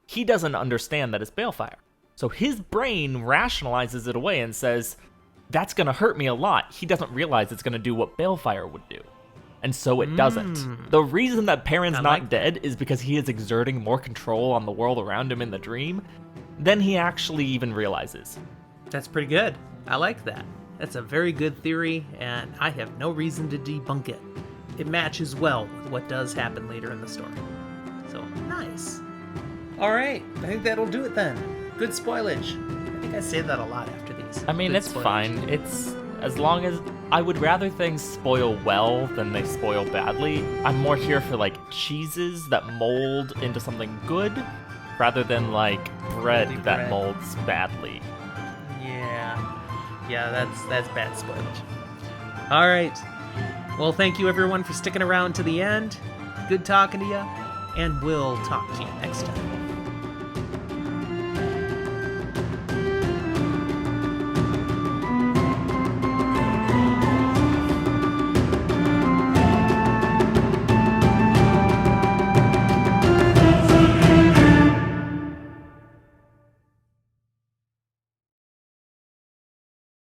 He doesn't understand that it's Balefire. So his brain rationalizes it away and says, that's going to hurt me a lot. He doesn't realize it's going to do what Balefire would do. And so it doesn't. The reason that Perrin's not dead is because he is exerting more control on the world around him in the dream than he actually even realizes. That's pretty good. I like that. That's a very good theory, and I have no reason to debunk it. It matches well with what does happen later in the story. So, nice. All right, I think that'll do it then. Good spoilage. I think I say that a lot after these. I mean, Good it's spoilage. fine. It's as long as I would rather things spoil well than they spoil badly. I'm more here for like cheeses that mold into something good rather than like bread that molds badly. Yeah, that's bad spoilage. All right. Well, thank you everyone for sticking around to the end. Good talking to you, and we'll talk to you next time.